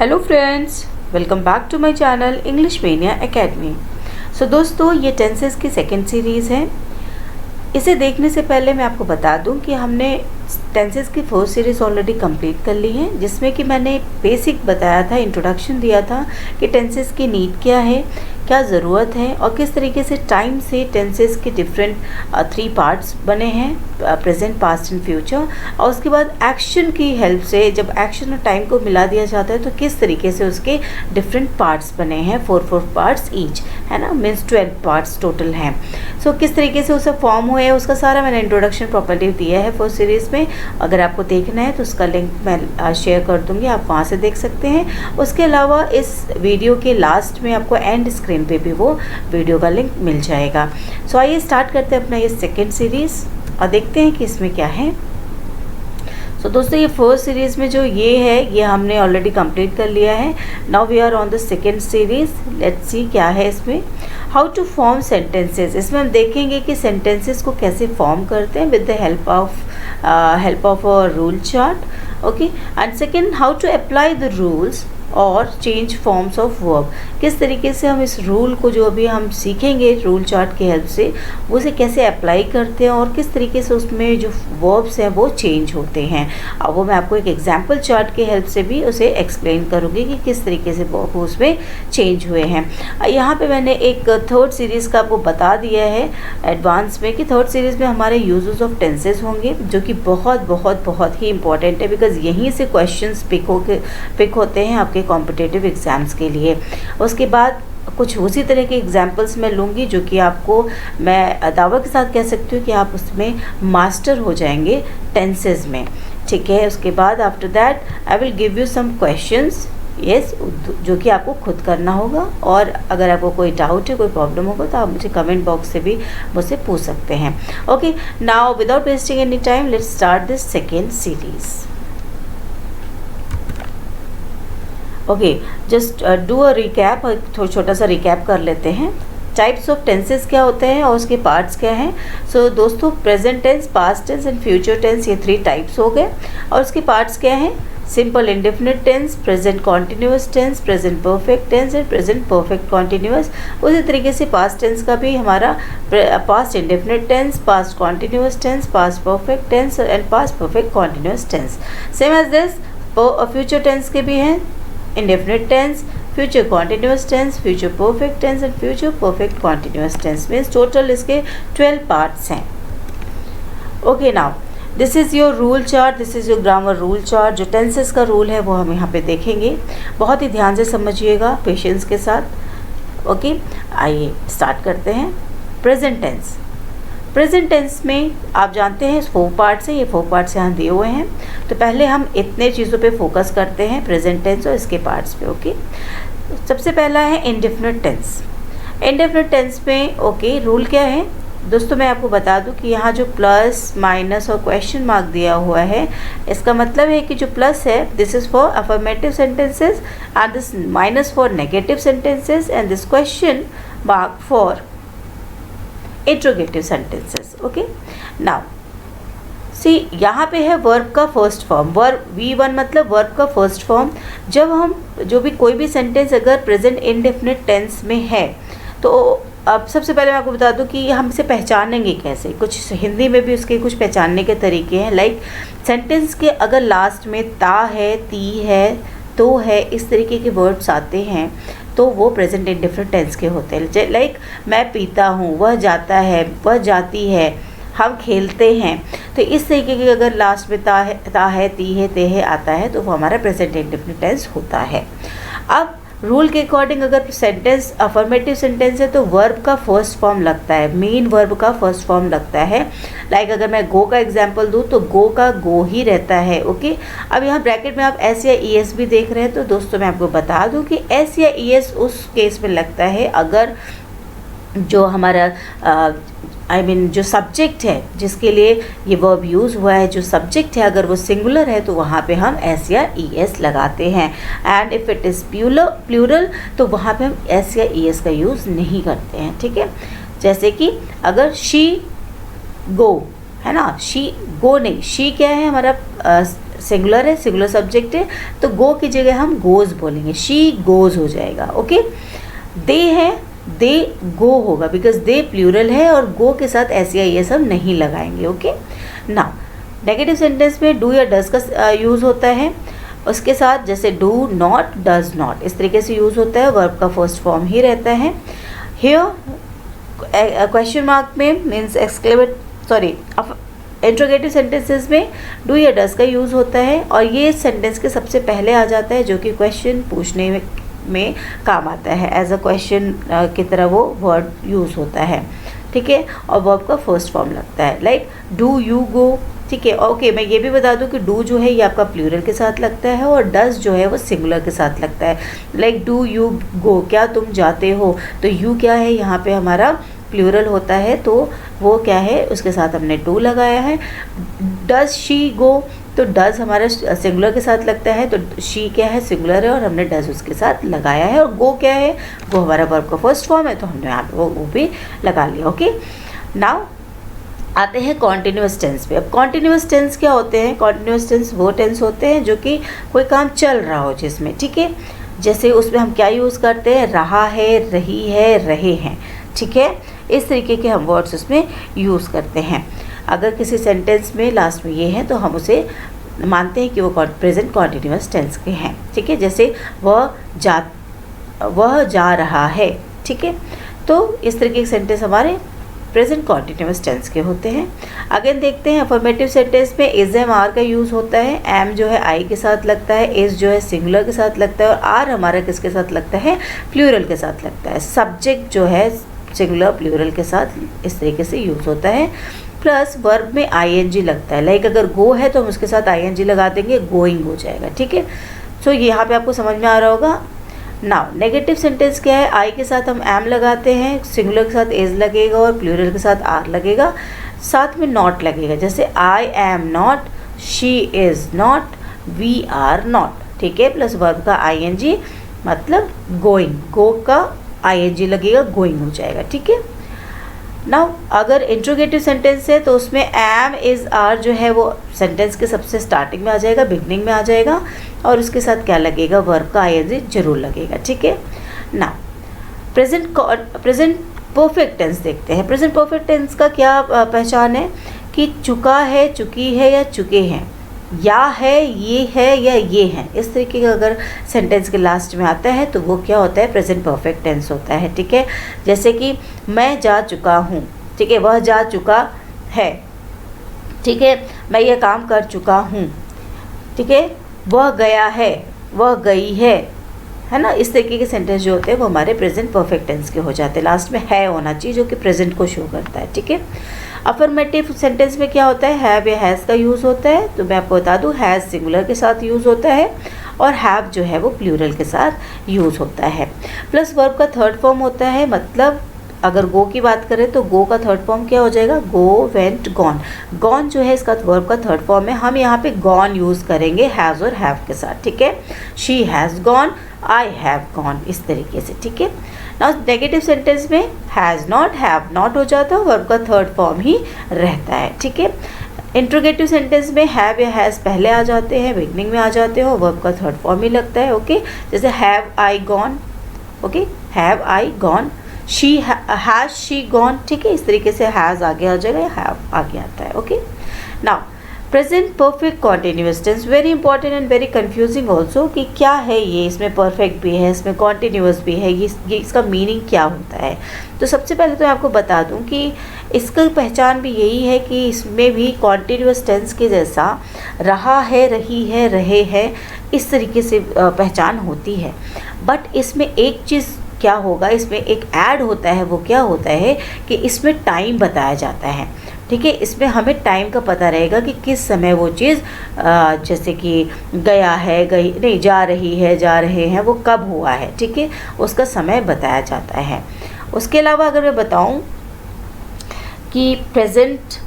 Hello friends, welcome back to my channel English mania academy. So दोस्तों, ये tenses की second series है। इसे देखने से पहले मैं आपको बता दूं कि हमने टेंसेस की फर्स्ट सीरीज़ ऑलरेडी कंप्लीट कर ली है, जिसमें कि मैंने बेसिक बताया था, इंट्रोडक्शन दिया था कि टेंसेस की नीड क्या है, क्या ज़रूरत है और किस तरीके से टाइम से टेंसेस के डिफरेंट 3 पार्ट्स बने हैं, प्रेजेंट, पास्ट एंड फ्यूचर। और उसके बाद एक्शन की हेल्प से जब एक्शन और टाइम को मिला दिया जाता है तो किस तरीके से उसके डिफरेंट पार्ट्स बने हैं, 4 पार्ट्स ईच, है ना, मीन्स 12 पार्ट्स टोटल हैं। सो किस तरीके से उसे फॉर्म हुए उसका सारा मैंने इंट्रोडक्शन प्रॉपर्ली दिया है फर्स्ट सीरीज़ में। अगर आपको देखना है तो उसका लिंक मैं शेयर कर दूंगी, आप वहाँ से देख सकते हैं। उसके अलावा इस वीडियो के लास्ट में आपको एंड स्क्रीन पे भी वो वीडियो का लिंक मिल जाएगा। सो आइए स्टार्ट करते हैं अपना ये सेकेंड सीरीज़ और देखते हैं कि इसमें क्या है। सो दोस्तों, ये फर्स्ट सीरीज़ में जो ये है ये हमने ऑलरेडी कंप्लीट कर लिया है। Now we are on the second series. Let's see क्या है इसमें। How to form sentences. इसमें हम देखेंगे कि सेंटेंसेस को कैसे फॉर्म करते हैं with the help of a rule chart. Okay, and second, how to apply the rules और चेंज फॉर्म्स ऑफ वर्ब। किस तरीके से हम इस रूल को जो अभी हम सीखेंगे रूल चार्ट की हेल्प से, वो उसे कैसे अप्लाई करते हैं और किस तरीके से उसमें जो वर्ब्स हैं वो चेंज होते हैं। अब वो मैं आपको एक एग्जांपल चार्ट की हेल्प से भी उसे एक्सप्लेन करूँगी कि किस तरीके से वर्ब उसमें चेंज हुए हैं। यहाँ पे मैंने एक थर्ड सीरीज़ का आपको बता दिया है एडवांस में कि थर्ड सीरीज़ में हमारे यूजेस ऑफ टेंसेस होंगे, जो कि बहुत ही इंपॉर्टेंट है, बिकॉज यहीं से क्वेश्चंस पिक होते हैं आपके कॉम्पिटिटिव एग्ज़ाम्स के लिए। उसके बाद कुछ उसी तरह के एग्जाम्पल्स मैं लूँगी जो कि आपको मैं दावा के साथ कह सकती हूँ कि आप उसमें मास्टर हो जाएंगे टेंसेस में, ठीक है। उसके बाद after that I will give you some questions, yes, जो कि आपको खुद करना होगा। और अगर आपको कोई डाउट है, कोई प्रॉब्लम होगा तो आप मुझे कमेंट बॉक्स से भी मुझसे पूछ सकते हैं। Okay, now without wasting any time let's start this second series. Okay, just do a recap, छोटा सा रिकैप कर लेते हैं। टाइप्स ऑफ टेंसेस क्या होते हैं और उसके पार्ट्स क्या हैं। सो दोस्तों, present tense, past tense and future tense, ये 3 टाइप्स हो गए। और उसके पार्ट्स क्या हैं? Simple indefinite tense, present continuous tense, present perfect tense and present perfect continuous. उसी तरीके से पास्ट टेंस का भी हमारा past indefinite tense, past continuous tense, past perfect tense and past perfect continuous tense. Same as this future tense के भी हैं, indefinite tense, future continuous tense, future perfect tense and future perfect continuous tense। Means total इसके 12 parts हैं। Okay, now this is your rule chart, this is your grammar rule chart. जो tenses का rule है वो हम यहाँ पे देखेंगे, बहुत ही ध्यान से समझिएगा, पेशेंस के साथ। ओके, आइए स्टार्ट करते हैं। Present tense. प्रेजेंट टेंस में आप जानते हैं 4 पार्ट्स हैं, ये 4 पार्ट्स यहाँ दिए हुए हैं। तो पहले हम इतने चीज़ों पे फोकस करते हैं, प्रेजेंट टेंस और इसके पार्ट्स पे। ओके, सबसे पहला है इंडेफिनिट टेंस। इंडेफिनिट टेंस में ओके, रूल क्या है दोस्तों, मैं आपको बता दूं कि यहाँ जो प्लस, माइनस और क्वेश्चन मार्क दिया हुआ है, इसका मतलब है कि जो प्लस है this is for affirmative sentences and this minus for negative sentences and this question mark for interrogative sentences. Okay, now see, यहाँ पे है वर्ब का फर्स्ट फॉर्म। वर्ब V1 मतलब वर्ब का फर्स्ट फॉर्म। जब हम जो भी कोई भी सेंटेंस अगर प्रेजेंट इंडेफिनिट टेंस में है तो अब सबसे पहले मैं आपको बता दूं कि हम इसे पहचानेंगे कैसे। कुछ हिंदी में भी उसके कुछ पहचानने के तरीके हैं। लाइक सेंटेंस के अगर लास्ट में ता है, ती है, तो है, इस तरीके के वर्ड्स आते हैं तो वो प्रेजेंट इंडेफिनिट टेंस के होते हैं। लाइक मैं पीता हूँ, वह जाता है, वह जाती है, हम खेलते हैं। तो इस तरीके के अगर लास्ट में ता है, ती है, ते है आता है तो वो हमारा प्रेजेंट इंडेफिनिट टेंस होता है। अब रूल के अकॉर्डिंग अगर सेंटेंस अफर्मेटिव सेंटेंस है तो वर्ब का फर्स्ट फॉर्म लगता है, मेन वर्ब का फर्स्ट फॉर्म लगता है। लाइक अगर मैं गो का एग्जांपल दूँ तो गो का गो ही रहता है। ओके, अब यहाँ ब्रैकेट में आप एस या ई एस भी देख रहे हैं, तो दोस्तों मैं आपको बता दूँ कि एस या ई एस उस केस में लगता है अगर जो हमारा जो सब्जेक्ट है जिसके लिए ये वर्ब यूज़ हुआ है, जो सब्जेक्ट है अगर वो सिंगुलर है तो वहाँ पे हम एस या ई एस लगाते हैं। And if it is plural तो वहाँ पे हम एस या ई एस का यूज़ नहीं करते हैं, ठीक है। जैसे कि अगर शी गो है ना, शी गो नहीं, शी क्या है हमारा सिंगुलर है, सिंगुलर सब्जेक्ट है, तो गो की जगह हम गोज बोलेंगे, शी गोज हो जाएगा। ओके, दे है, दे गो होगा बिकॉज दे प्लूरल है और गो के साथ एस या ये सब नहीं लगाएंगे। ओके, नाउ नेगेटिव सेंटेंस में डू या डज का यूज़ होता है, उसके साथ जैसे डू नॉट, डज नॉट, इस तरीके से यूज़ होता है, वर्ब का फर्स्ट फॉर्म ही रहता है। हियर क्वेश्चन मार्क में मीन्स एक्सक्लेमेट सॉरी इंट्रोगेटिव सेंटेंसेस में डू या डज का यूज़ होता है और ये सेंटेंस के सबसे पहले आ जाता है, जो कि क्वेश्चन पूछने में काम आता है, एज अ क्वेश्चन की तरह वो वर्ड यूज़ होता है। ठीक है, और वर्ब का फर्स्ट फॉर्म लगता है, लाइक डू यू गो। ठीक है, ओके, मैं ये भी बता दूं कि डू जो है ये आपका प्लूरल के साथ लगता है और डज जो है वो सिंगुलर के साथ लगता है, लाइक डू यू गो, क्या तुम जाते हो, तो यू क्या है यहाँ पे हमारा प्लूरल होता है, तो वो क्या है उसके साथ हमने डू लगाया है। डज शी गो, तो डज हमारा सिंगुलर के साथ लगता है, तो शी क्या है सिंगुलर है और हमने डज उसके साथ लगाया है। और गो क्या है, गो हमारा वर्ब का फर्स्ट फॉर्म है, तो हमने यहाँ पे वो भी लगा लिया। ओके, नाउ आते हैं कॉन्टिन्यूस टेंस पे। अब कॉन्टिन्यूस टेंस क्या होते हैं, कॉन्टिन्यूस टेंस वो टेंस होते हैं जो कि कोई काम चल रहा हो जिसमें। ठीक है, जैसे उसमें हम क्या यूज़ करते हैं, रहा है, रही है, रहे हैं। ठीक है, इस तरीके के हम वर्ड्स उसमें यूज़ करते हैं। अगर किसी सेंटेंस में लास्ट में ये है तो हम उसे मानते हैं कि वो प्रेजेंट कॉन्टिन्यूस टेंस के हैं। ठीक है, जैसे वह जा रहा है। ठीक है, तो इस तरीके के सेंटेंस हमारे प्रेजेंट कॉन्टिन्यूस टेंस के होते हैं। अगेन देखते हैं अफर्मेटिव सेंटेंस में इज एम आर का यूज़ होता है। एम जो है आई के साथ लगता है, इज जो है सिंगुलर के साथ लगता है और आर हमारा किसके साथ लगता है, प्लूरल के साथ लगता है। सब्जेक्ट जो है सिंगुलर प्लूरल के साथ इस तरीके से यूज़ होता है। प्लस वर्ब में आईएनजी लगता है, लाइक अगर गो है तो हम उसके साथ आईएनजी लगा देंगे, गोइंग हो जाएगा। ठीक है, सो यहाँ पे आपको समझ में आ रहा होगा। नाउ नेगेटिव सेंटेंस क्या है, आई के साथ हम एम लगाते हैं, सिंगुलर के साथ इज लगेगा और प्लूरल के साथ आर लगेगा, साथ में नॉट लगेगा, जैसे I am not, she is not, we are not. ठीक है, प्लस वर्ब का आईएनजी मतलब गोइंग, गो का आईएनजी लगेगा, गोइंग हो जाएगा। ठीक है, नाउ अगर इंट्रोगेटिव सेंटेंस है तो उसमें एम इज़ आर जो है वो सेंटेंस के सबसे स्टार्टिंग में आ जाएगा, बिगनिंग में आ जाएगा और उसके साथ क्या लगेगा, वर्ब का आईएनजी जरूर लगेगा। ठीक है, नाउ प्रेजेंट परफेक्ट टेंस देखते हैं। प्रेजेंट परफेक्ट टेंस का क्या पहचान है कि चुका है, चुकी है या चुके हैं, या है, ये है या ये हैं, इस तरीके का अगर सेंटेंस के लास्ट में आता है तो वो क्या होता है, प्रेजेंट परफेक्ट टेंस होता है। ठीक है, जैसे कि मैं जा चुका हूँ। ठीक है, वह जा चुका है। ठीक है, मैं ये काम कर चुका हूँ। ठीक है, वह गया है, वह गई है ना। इस तरीके के सेंटेंस जो होते हैं वो हमारे प्रेजेंट परफेक्ट टेंस के हो जाते हैं, लास्ट में है होना चाहिए जो कि प्रेजेंट को शो करता है। ठीक है, अफर्मेटिव सेंटेंस में क्या होता है, हैव या हैज़ का यूज़ होता है, तो मैं आपको बता दूं हैज़ सिंगुलर के साथ यूज़ होता है और हैव जो है वो प्लूरल के साथ यूज़ होता है। प्लस वर्ब का थर्ड फॉर्म होता है, मतलब अगर गो की बात करें तो गो का थर्ड फॉर्म क्या हो जाएगा, गो, वेंट, गॉन। गॉन जो है इसका वर्ब का थर्ड फॉर्म है, हम यहाँ पे गॉन यूज़ करेंगे हैज़ और हैव के साथ। ठीक है, she has gone, I have gone, इस तरीके से। ठीक है, नाउ नेगेटिव सेंटेंस में हैज़ नॉट, हैव नॉट हो जाता है, वर्ब का थर्ड फॉर्म ही रहता है। ठीक है, इंट्रोगेटिव सेंटेंस में हैव या हैज़ पहले आ जाते हैं, बिगनिंग में आ जाते हैं और वर्ब का थर्ड फॉर्म ही लगता है। ओके, जैसे have I gone. Okay, have I gone, she has she gone. ठीक है, इस तरीके से हैज़ आगे आ जाएगा या हैव आगे आता है। Okay, now present perfect continuous tense, very important and very confusing also कि क्या है ये, इसमें परफेक्ट भी है, इसमें कॉन्टिन्यूस भी है, ये इसका मीनिंग क्या होता है। तो सबसे पहले तो मैं आपको बता दूं कि इसका पहचान भी यही है कि इसमें भी कॉन्टिन्यूस टेंस के जैसा रहा है, रही है, रहे हैं, इस तरीके से पहचान होती है। बट इसमें एक चीज़ क्या होगा, इसमें एक ऐड होता है, वो क्या होता है कि इसमें टाइम बताया जाता है। ठीक है, इसमें हमें टाइम का पता रहेगा कि किस समय वो चीज़ जैसे कि गया है, गई नहीं, जा रही है, जा रहे हैं, वो कब हुआ है। ठीक है, उसका समय बताया जाता है। उसके अलावा अगर मैं बताऊं कि प्रेजेंट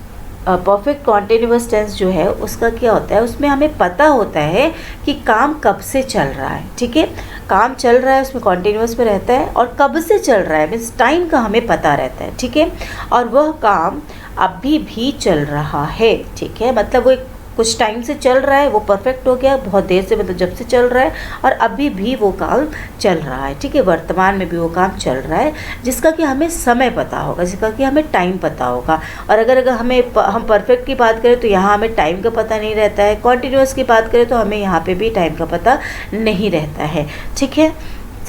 परफेक्ट कॉन्टिन्यूस टेंस जो है उसका क्या होता है, उसमें हमें पता होता है कि काम कब से चल रहा है। ठीक है, काम चल रहा है उसमें कॉन्टिन्यूस में रहता है और कब से चल रहा है मीन्स टाइम का हमें पता रहता है। ठीक है, और वह काम अभी भी चल रहा है। ठीक है, मतलब वो एक कुछ टाइम से चल रहा है, वो परफेक्ट हो गया, बहुत देर से मतलब जब से चल रहा है, और अभी भी वो काम चल रहा है, ठीक है, वर्तमान में भी वो काम चल रहा है, जिसका कि हमें समय पता होगा, जिसका कि हमें टाइम पता होगा। और अगर हम परफेक्ट की बात करें तो यहाँ हमें टाइम का पता नहीं रहता है, कॉन्टिन्यूस की बात करें तो हमें यहाँ पे भी टाइम का पता नहीं रहता है, ठीक है,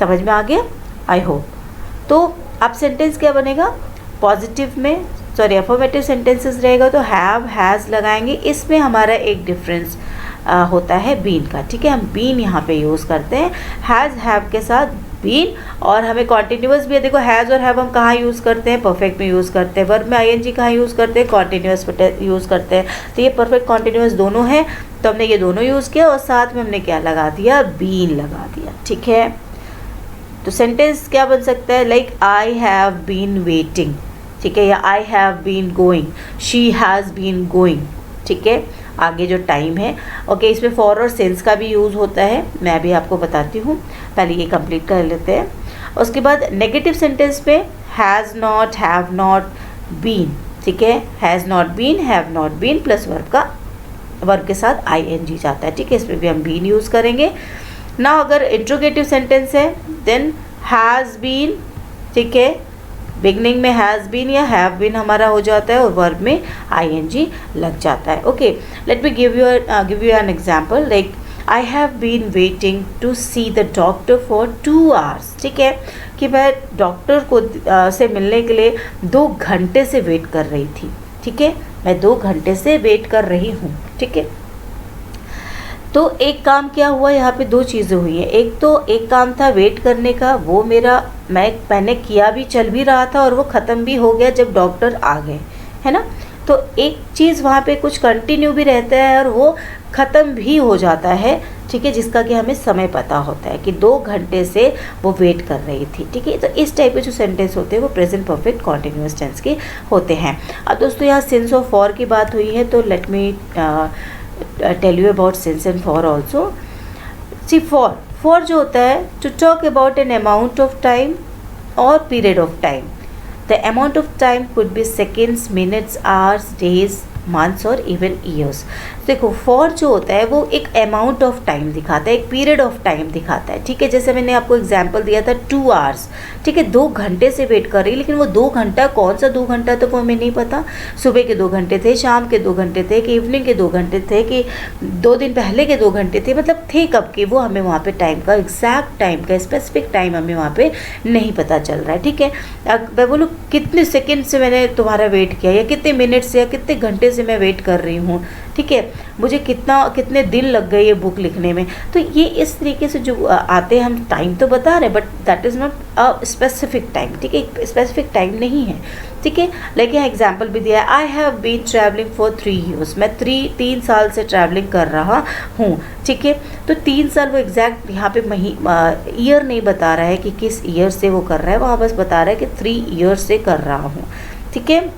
समझ में आ गया, आई होप। तो अब सेंटेंस क्या बनेगा, पॉजिटिव में सॉरी अफर्मेटिव सेंटेंसेस रहेगा तो हैव हैज़ लगाएंगे। इसमें हमारा एक डिफरेंस होता है बीन का, ठीक है, हम बीन यहाँ पे यूज़ करते हैं हैज़ हैव के साथ बीन। और हमें कॉन्टिन्यूस भी है, देखो हैज़ और हैव हम कहाँ यूज़ करते हैं, परफेक्ट में यूज़ करते हैं, वर्ब में आईएनजी कहाँ यूज़ करते हैं, कॉन्टिन्यूस पे यूज़ करते हैं। तो ये परफेक्ट कॉन्टिन्यूस दोनों है, तो हमने ये दोनों यूज़ किया और साथ में हमने क्या लगा दिया, बीन लगा दिया, ठीक है। तो सेंटेंस क्या बन सकता है, like I have been waiting, ठीक है, या I have been going, she has been going, ठीक है। आगे जो टाइम है, ओके, इसमें फॉर और सिंस का भी यूज़ होता है, मैं भी आपको बताती हूँ, पहले ये कंप्लीट कर लेते हैं। उसके बाद नेगेटिव सेंटेंस पे has not, have not, been, ठीक है, has not been, have not been plus verb के साथ आईएनजी जाता है, ठीक है, इसमें भी हम बीन यूज़ करेंगे ना। अगर इंट्रोगेटिव सेंटेंस है देन हैज़ बीन, ठीक है, बिगनिंग में हैज़ बीन या हैव बीन हमारा हो जाता है और वर्ब में आईएनजी लग जाता है। Okay, let me give you an example, like I have been waiting to see the doctor for 2 hours, ठीक है, कि मैं डॉक्टर को से मिलने के लिए 2 घंटे से वेट कर रही थी, ठीक है, मैं 2 घंटे से वेट कर रही हूँ, ठीक है। तो एक काम क्या हुआ, यहाँ पे 2 चीज़ें हुई हैं। एक काम था वेट करने का, वो मैंने किया भी, चल भी रहा था और वो ख़त्म भी हो गया जब डॉक्टर आ गए, है ना। तो एक चीज़ वहाँ पे कुछ कंटिन्यू भी रहता है और वो ख़त्म भी हो जाता है, ठीक है, जिसका कि हमें समय पता होता है कि 2 घंटे से वो वेट कर रही थी, ठीक है। तो इस टाइप के जो सेंटेंस होते हैं वो प्रेजेंट परफेक्ट कॉन्टिन्यूअस टेंस के होते हैं। अब दोस्तों यहाँ सिंस और फॉर की बात हुई है, तो let me tell you about since and for also. See, for जो होता है to talk about an amount of time or period of time. The amount of time could be seconds, minutes, hours, days, months और even years. देखो for जो होता है वो एक अमाउंट ऑफ टाइम दिखाता है, एक पीरियड ऑफ टाइम दिखाता है, ठीक है। जैसे मैंने आपको एग्जांपल दिया था 2 hours, ठीक है, 2 घंटे से वेट कर रही, लेकिन वो 2 घंटा कौन सा 2 घंटा तो वो हमें नहीं पता, सुबह के 2 घंटे थे, शाम के 2 घंटे थे, कि इवनिंग के 2 घंटे थे, कि 2 दिन पहले के 2 घंटे थे, मतलब थे कब के, वो हमें वहाँ पे टाइम का एग्जैक्ट टाइम का स्पेसिफिक टाइम हमें वहाँ पे नहीं पता चल रहा है, ठीक है। मैं बोलूँ कितने सेकेंड से मैंने तुम्हारा वेट किया, या कितने मिनट से या कितने घंटे से मैं वेट कर रही हूँ, ठीक है, मुझे कितने दिन लग गए ये बुक लिखने में। तो ये इस तरीके से जो आते हैं, हम टाइम तो बता रहे हैं but that is not a specific time, ठीक है, एक स्पेसिफिक टाइम नहीं है, ठीक है। लेकिन यहाँ एग्जाम्पल भी दिया है, I have been travelling for 3 years, मैं 3 साल से ट्रैवलिंग कर रहा हूँ, ठीक है। तो 3 साल वो एग्जैक्ट यहाँ पे ईयर नहीं बता रहा है कि किस ईयर से वो कर रहा है, वहाँ बस बता रहा है कि 3 years से कर रहा हूँ, ठीक है।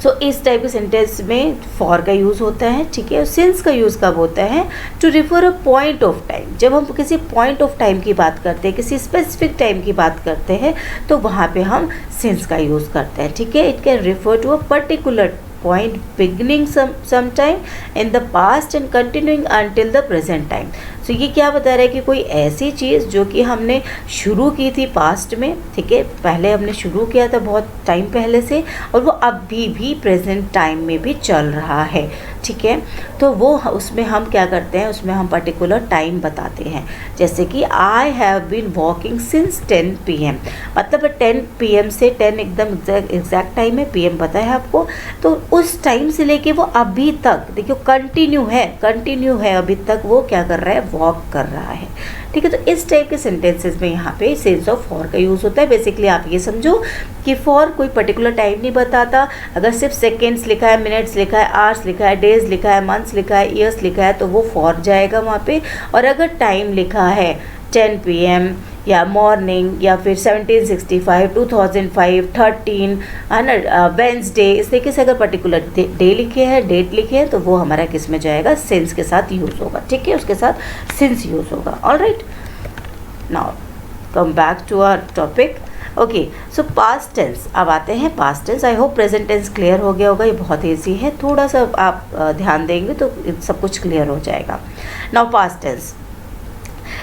सो इस टाइप के सेंटेंस में फॉर का यूज़ होता है, ठीक है। सिंस का यूज़ कब होता है, to refer a point of time. जब हम किसी पॉइंट ऑफ टाइम की बात करते हैं, किसी स्पेसिफिक टाइम की बात करते हैं, तो वहाँ पे हम सिंस का यूज़ करते हैं, ठीक है। It can refer to a particular point beginning sometime in the past and continuing until the present time. So ये क्या बता रहा है कि कोई ऐसी चीज़ जो कि हमने शुरू की थी पास्ट में, ठीक है, पहले हमने शुरू किया था बहुत टाइम पहले से, और वो अभी भी प्रेजेंट टाइम में भी चल रहा है, ठीक है। तो वो उसमें हम क्या करते हैं, उसमें हम पर्टिकुलर टाइम बताते हैं, जैसे कि I have been walking since 10 PM, मतलब 10 PM से 10 एकदम एग्जैक्ट टाइम है, PM पता है आपको, तो उस टाइम से लेके वो अभी तक देखियो कंटिन्यू है, अभी तक वो क्या कर रहा है, वॉक कर रहा है, ठीक है। तो इस टाइप के सेंटेंसेस में यहाँ पे सिंस और फॉर का यूज़ होता है। बेसिकली आप ये समझो कि फॉर कोई पर्टिकुलर टाइम नहीं बताता, अगर सिर्फ सेकेंड्स लिखा है, मिनट्स लिखा है, आवर्स लिखा है, डेज लिखा है, मंथ्स लिखा है, ईयर्स लिखा है, तो वो फॉर जाएगा वहाँ पे। और अगर टाइम लिखा है 10 PM या मॉर्निंग या फिर 1765, 2005, 13 है ना, वेंसडे, इस तरीके से अगर पर्टिकुलर डे लिखे हैं, डेट लिखे हैं, तो वो हमारा किस में जाएगा, सिंस के साथ यूज़ होगा, ठीक है, उसके साथ सिंस यूज़ होगा। Alright, now come back to our topic. Okay, so past tense, अब आते हैं past tense. I hope present tense clear हो गया होगा, ये बहुत ईजी है, थोड़ा सा आप ध्यान देंगे तो सब कुछ क्लियर हो जाएगा। Now past tense,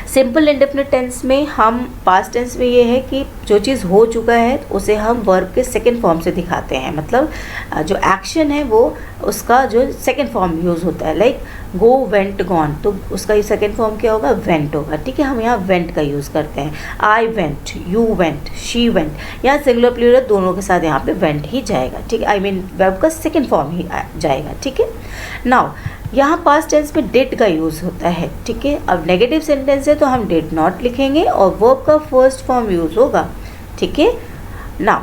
simple indefinite tense में हम पास्ट टेंस में ये है कि जो चीज़ हो चुका है उसे हम वर्ब के सेकंड फॉर्म से दिखाते हैं, मतलब जो एक्शन है वो उसका जो सेकंड फॉर्म यूज़ होता है, लाइक गो वेंट गॉन, तो उसका ये सेकंड फॉर्म क्या होगा, वेंट होगा, ठीक है। हम यहाँ वेंट का यूज़ करते हैं, I went, you went, she went, यहाँ सिंगुलर प्लूरल दोनों के साथ यहाँ पे वेंट ही जाएगा, ठीक है, आई मीन वर्ब का सेकंड फॉर्म ही जाएगा, ठीक है। नाउ यहाँ पास्ट टेंस में डिड का यूज़ होता है, ठीक है। अब नेगेटिव सेंटेंस है तो हम डिड नॉट लिखेंगे और वर्ब का फर्स्ट फॉर्म यूज़ होगा, ठीक है। नाउ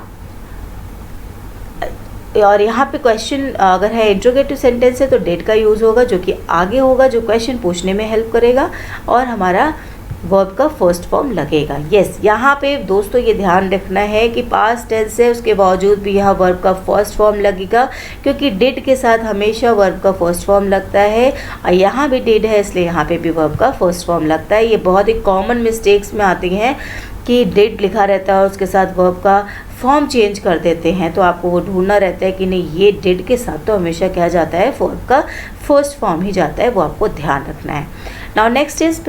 और यहाँ पे क्वेश्चन अगर है इंट्रोगेटिव सेंटेंस है तो डिड का यूज़ होगा, जो कि आगे होगा, जो क्वेश्चन पूछने में हेल्प करेगा, और हमारा वर्ब का फर्स्ट फॉर्म लगेगा। यस, यहाँ पे दोस्तों ये ध्यान रखना है कि पास्ट टेंस है उसके बावजूद भी यहाँ वर्ब का फर्स्ट फॉर्म लगेगा, क्योंकि डिड के साथ हमेशा वर्ब का फर्स्ट फॉर्म लगता है, और यहाँ भी डिड है इसलिए यहाँ पे भी वर्ब का फर्स्ट फॉर्म लगता है। ये बहुत ही कॉमन मिस्टेक्स में आती हैं कि डिड लिखा रहता है और उसके साथ वर्ब का फॉर्म चेंज कर देते हैं, तो आपको वो ढूंढना रहता है कि नहीं, ये डिड के साथ तो हमेशा क्या जाता है, वर्ब का फर्स्ट फॉर्म ही जाता है, वो आपको ध्यान रखना है। Now next is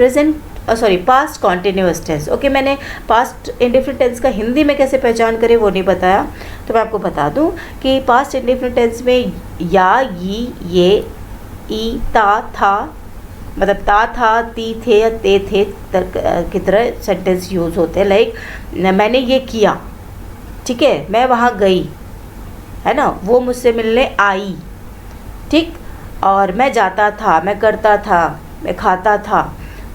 past continuous tense. Okay, मैंने पास्ट इंडेफिनिट टेंस का हिंदी में कैसे पहचान करें वो नहीं बताया, तो मैं आपको बता दूं कि पास्ट इंडेफिनिट टेंस में या, ये, ई, ता, था, मतलब ता, था, ती, थे या ते, थे की तरह सेंटेंस यूज़ होते हैं। लाइक मैंने ये किया, ठीक है, मैं वहाँ गई, है ना, वो मुझसे मिलने आई, ठीक, और मैं जाता था, मैं करता था, मैं खाता था,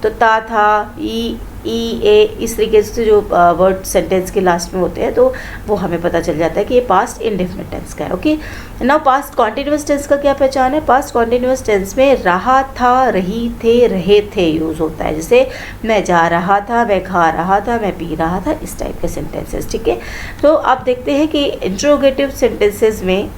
तो ता, था, ई, ए, इस तरीके से जो वर्ड सेंटेंस के लास्ट में होते हैं तो वो हमें पता चल जाता है कि ये पास्ट इंडेफिनिट टेंस का है। Okay, now past continuous tense का क्या पहचान है? पास्ट कॉन्टिन्यूअस टेंस में रहा था, रही थे, रहे थे यूज़ होता है, जैसे मैं जा रहा था, मैं खा रहा था, मैं पी रहा था, इस टाइप के सेंटेंसेस, ठीक है। तो आप देखते हैं कि इंट्रोगेटिव सेंटेंसेस में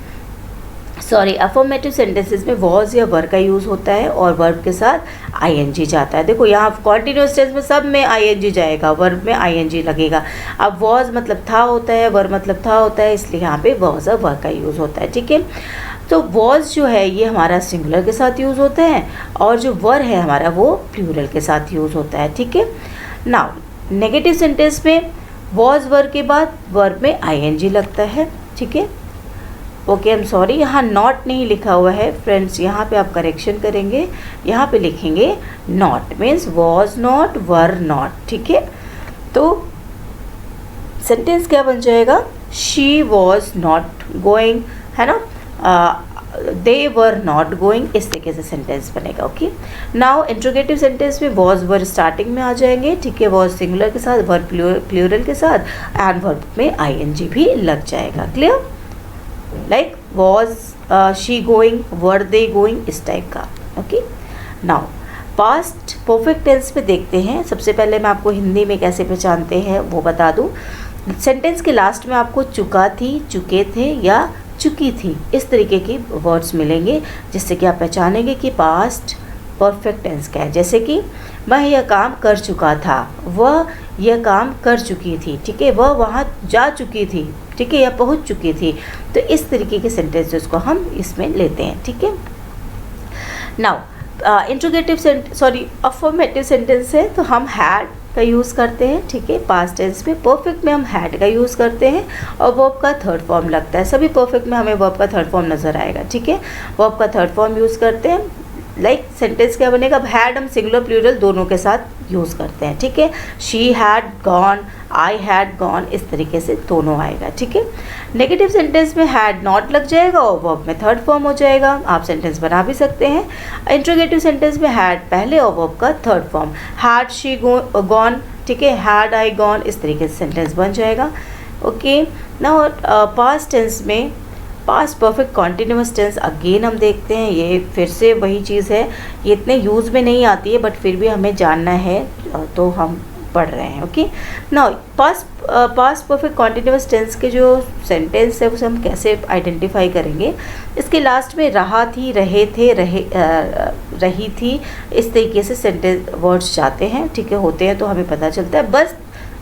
अफर्मेटिव सेंटेंसेस में वॉज या वर का यूज़ होता है और वर्ब के साथ आईएनजी जाता है। देखो यहाँ कॉन्टिन्यूअस टेंस में सब में आईएनजी जाएगा, वर्ब में आईएनजी लगेगा। अब वॉज मतलब था होता है, वर मतलब था होता है, इसलिए यहाँ पे वॉज और वर का यूज़ होता है, ठीक है। तो वॉज जो है ये हमारा सिंगुलर के साथ यूज़ होता है और जो वर है हमारा वो प्लूरल के साथ यूज़ होता है, ठीक है। नाउ नेगेटिव सेंटेंस में वॉज वर के बाद वर्ब में आईएनजी लगता है, ठीक है। ओके, आई एम सॉरी, यहाँ नॉट नहीं लिखा हुआ है फ्रेंड्स, यहाँ पे आप करेक्शन करेंगे, यहाँ पे लिखेंगे not, means was not, were not, ठीक है। तो सेंटेंस क्या बन जाएगा? शी वॉज नॉट गोइंग, है ना, दे वर नॉट गोइंग, इस तरीके से सेंटेंस बनेगा। ओके, नाउ इंट्रोगेटिव सेंटेंस में वॉज वर स्टार्टिंग में आ जाएंगे, ठीक है, वॉज सिंगुलर के साथ, वर प्लूरल के साथ, एंड वर्ब में आईएनजी भी लग जाएगा। Clear? Like was she going, were they going, इस टाइप का। Okay, now past perfect tense पे देखते हैं। सबसे पहले मैं आपको हिंदी में कैसे पहचानते हैं वो बता दूं। सेंटेंस के लास्ट में आपको चुका थी, चुके थे या चुकी थी, इस तरीके की वर्ड्स मिलेंगे जिससे कि आप पहचानेंगे कि पास्ट परफेक्ट टेंस क्या है। जैसे कि वह यह काम कर चुका था, वह यह काम कर चुकी थी, ठीक है, वह वहाँ जा चुकी थी, ठीक है, या पहुँच चुकी थी। तो इस तरीके के सेंटेंसेस को हम इसमें लेते हैं, ठीक है। नाउ इंट्रोगेटिव अफर्मेटिव सेंटेंस है तो हम हैड का यूज़ करते हैं, ठीक है, पास्ट टेंस में। परफेक्ट में हम हैड का यूज़ करते हैं और वर्ब का थर्ड फॉर्म लगता है। सभी परफेक्ट में हमें वर्ब का थर्ड फॉर्म नज़र आएगा, ठीक है, वर्ब का थर्ड फॉर्म यूज़ करते हैं। लाइक सेंटेंस क्या बनेगा? अब हैड हम सिंगुलर प्लूरल दोनों के साथ यूज़ करते हैं, ठीक है। She had gone, I had gone, इस तरीके से दोनों आएगा, ठीक है। नेगेटिव सेंटेंस में हैड नॉट लग जाएगा और वर्ब में थर्ड फॉर्म हो जाएगा। आप सेंटेंस बना भी सकते हैं। इंट्रोगेटिव सेंटेंस में हैड पहले और वर्ब का third form, had she gone, ठीक है, हैड आई गॉन, इस तरीके से सेंटेंस बन जाएगा। ओके, नाउ पास्ट टेंस में past perfect continuous tense again हम देखते हैं। ये फिर से वही चीज़ है, ये इतने यूज़ में नहीं आती है बट फिर भी हमें जानना है तो हम पढ़ रहे हैं। Okay, now past perfect continuous tense के जो सेंटेंस है उसे हम कैसे आइडेंटिफाई करेंगे? इसके लास्ट में रहा थी, रहे थे, रही थी, इस तरीके से सेंटेंस वर्ड्स जाते हैं, ठीक है, होते हैं, तो हमें पता चलता है। बस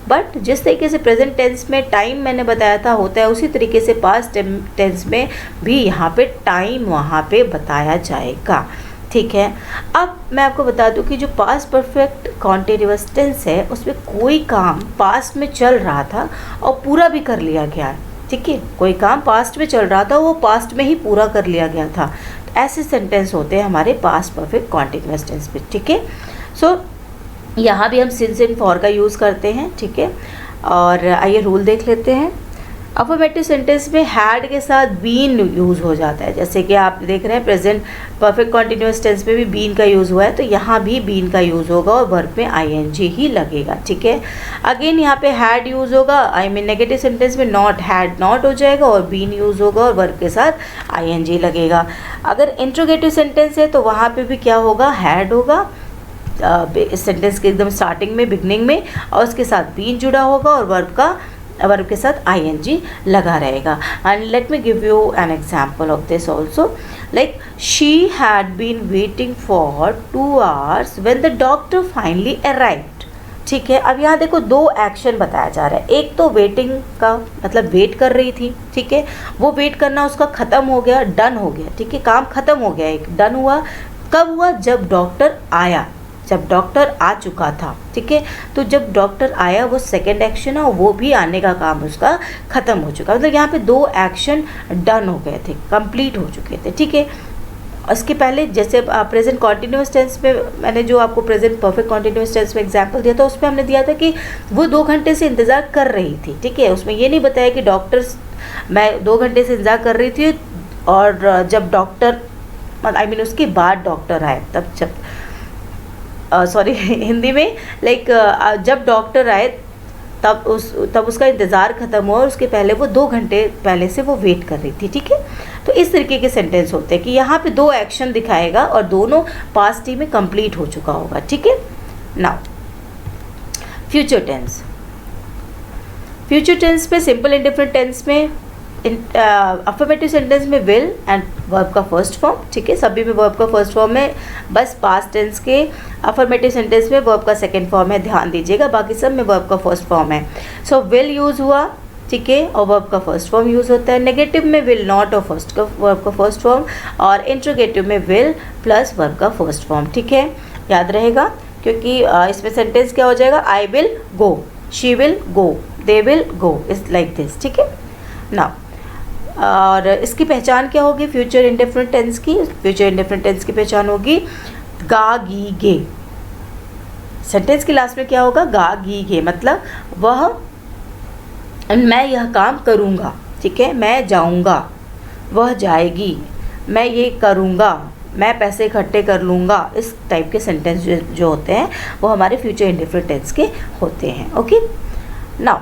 बट जिस तरीके से प्रेजेंट टेंस में टाइम मैंने बताया था होता है, उसी तरीके से पास्ट टेंस में भी यहाँ पे टाइम वहाँ पे बताया जाएगा, ठीक है। अब मैं आपको बता दूं कि जो पास्ट परफेक्ट कॉन्टिन्यूअस टेंस है उसमें कोई काम पास्ट में चल रहा था और पूरा भी कर लिया गया है, ठीक है। कोई काम पास्ट में चल रहा था, वो पास्ट में ही पूरा कर लिया गया था, तो ऐसे सेंटेंस होते हैं हमारे पास्ट परफेक्ट कॉन्टिन्यूअस टेंस में, ठीक है। सो यहाँ भी हम सिंस एंड फॉर का यूज़ करते हैं, ठीक है। और आइए रूल देख लेते हैं। अफर्मेटिव सेंटेंस में हैड के साथ बीन यूज़ हो जाता है, जैसे कि आप देख रहे हैं प्रेजेंट परफेक्ट कॉन्टिन्यूअस टेंस में भी बीन का यूज़ हुआ है, तो यहाँ भी बीन का यूज़ होगा और वर्ब में आईएनजी ही लगेगा, ठीक है। अगेन यहाँ पे हैड यूज़ होगा, आई मीन नेगेटिव सेंटेंस में नॉट, हैड नॉट हो जाएगा और बीन यूज़ होगा और वर्ब के साथ आईएनजी लगेगा। अगर इंट्रोगेटिव सेंटेंस है तो वहाँ पर भी क्या होगा, हैड होगा इस सेंटेंस के एकदम स्टार्टिंग में, बिगनिंग में, और उसके साथ बीन जुड़ा होगा और वर्ब के साथ आईएनजी लगा रहेगा। And let me give you an example of this also, like she had been waiting for 2 hours when the doctor finally arrived, ठीक है। अब यहाँ देखो 2 एक्शन बताया जा रहा है, एक तो वेटिंग का मतलब वेट कर रही थी, ठीक है, वो वेट करना उसका ख़त्म हो गया, डन हो गया, ठीक है, काम ख़त्म हो गया, एक डन हुआ। कब हुआ, जब डॉक्टर आया, जब डॉक्टर आ चुका था, ठीक है। तो जब डॉक्टर आया वो सेकेंड एक्शन है और वो भी आने का काम उसका ख़त्म हो चुका, मतलब यहाँ पे 2 एक्शन डन हो गए थे, कंप्लीट हो चुके थे, ठीक है। इसके पहले जैसे प्रेजेंट कॉन्टिन्यूअस टेंस में मैंने जो आपको प्रेजेंट परफेक्ट कॉन्टिन्यूअस टेंस में एग्जांपल दिया था, उसमें हमने दिया था कि वो 2 घंटे से इंतज़ार कर रही थी, ठीक है। उसमें ये नहीं बताया कि मैं 2 घंटे से इंतज़ार कर रही थी और जब डॉक्टर आई मीन उसके बाद डॉक्टर आए, तब जब सॉरी हिंदी में लाइक जब डॉक्टर आए तब उसका इंतज़ार ख़त्म हुआ और उसके पहले वो 2 घंटे पहले से वो वेट कर रही थी, ठीक है। तो इस तरीके के सेंटेंस होते हैं कि यहाँ पे 2 एक्शन दिखाएगा और दोनों पास्ट ही में कंप्लीट हो चुका होगा, ठीक है। Now future tense, future tense में सिंपल इंडिफरेंट टेंस में अफर्मेटिव सेंटेंस में विल एंड वर्ब का फर्स्ट फॉर्म, ठीक है, सभी में वर्ब का फर्स्ट फॉर्म है, बस पास्ट टेंस के अफर्मेटिव सेंटेंस में वर्ब का सेकंड फॉर्म है, ध्यान दीजिएगा, बाकी सब में वर्ब का फर्स्ट फॉर्म है। सो विल यूज़ हुआ, ठीक है, और वर्ब का फर्स्ट फॉर्म यूज़ होता है। नेगेटिव में विल नॉट और वर्ब का फर्स्ट फॉर्म, और इंट्रोगेटिव में विल प्लस वर्ब का फर्स्ट फॉर्म, ठीक है, याद रहेगा, क्योंकि इसमें सेंटेंस क्या हो जाएगा, I will go, she will go, they will go, is like this, ठीक है ना। और इसकी पहचान क्या होगी फ्यूचर इंडेफिनिट टेंस की, फ्यूचर इंडेफिनिट टेंस की पहचान होगी गा गी गे, सेंटेंस के लास्ट में क्या होगा, गा गी गे, मतलब वह मैं यह काम करूँगा, ठीक है, मैं जाऊँगा, वह जाएगी, मैं ये करूँगा, मैं पैसे इकट्ठे कर लूँगा, इस टाइप के सेंटेंस जो होते हैं वो हमारे फ्यूचर इंडेफिनिट टेंस के होते हैं। Okay, now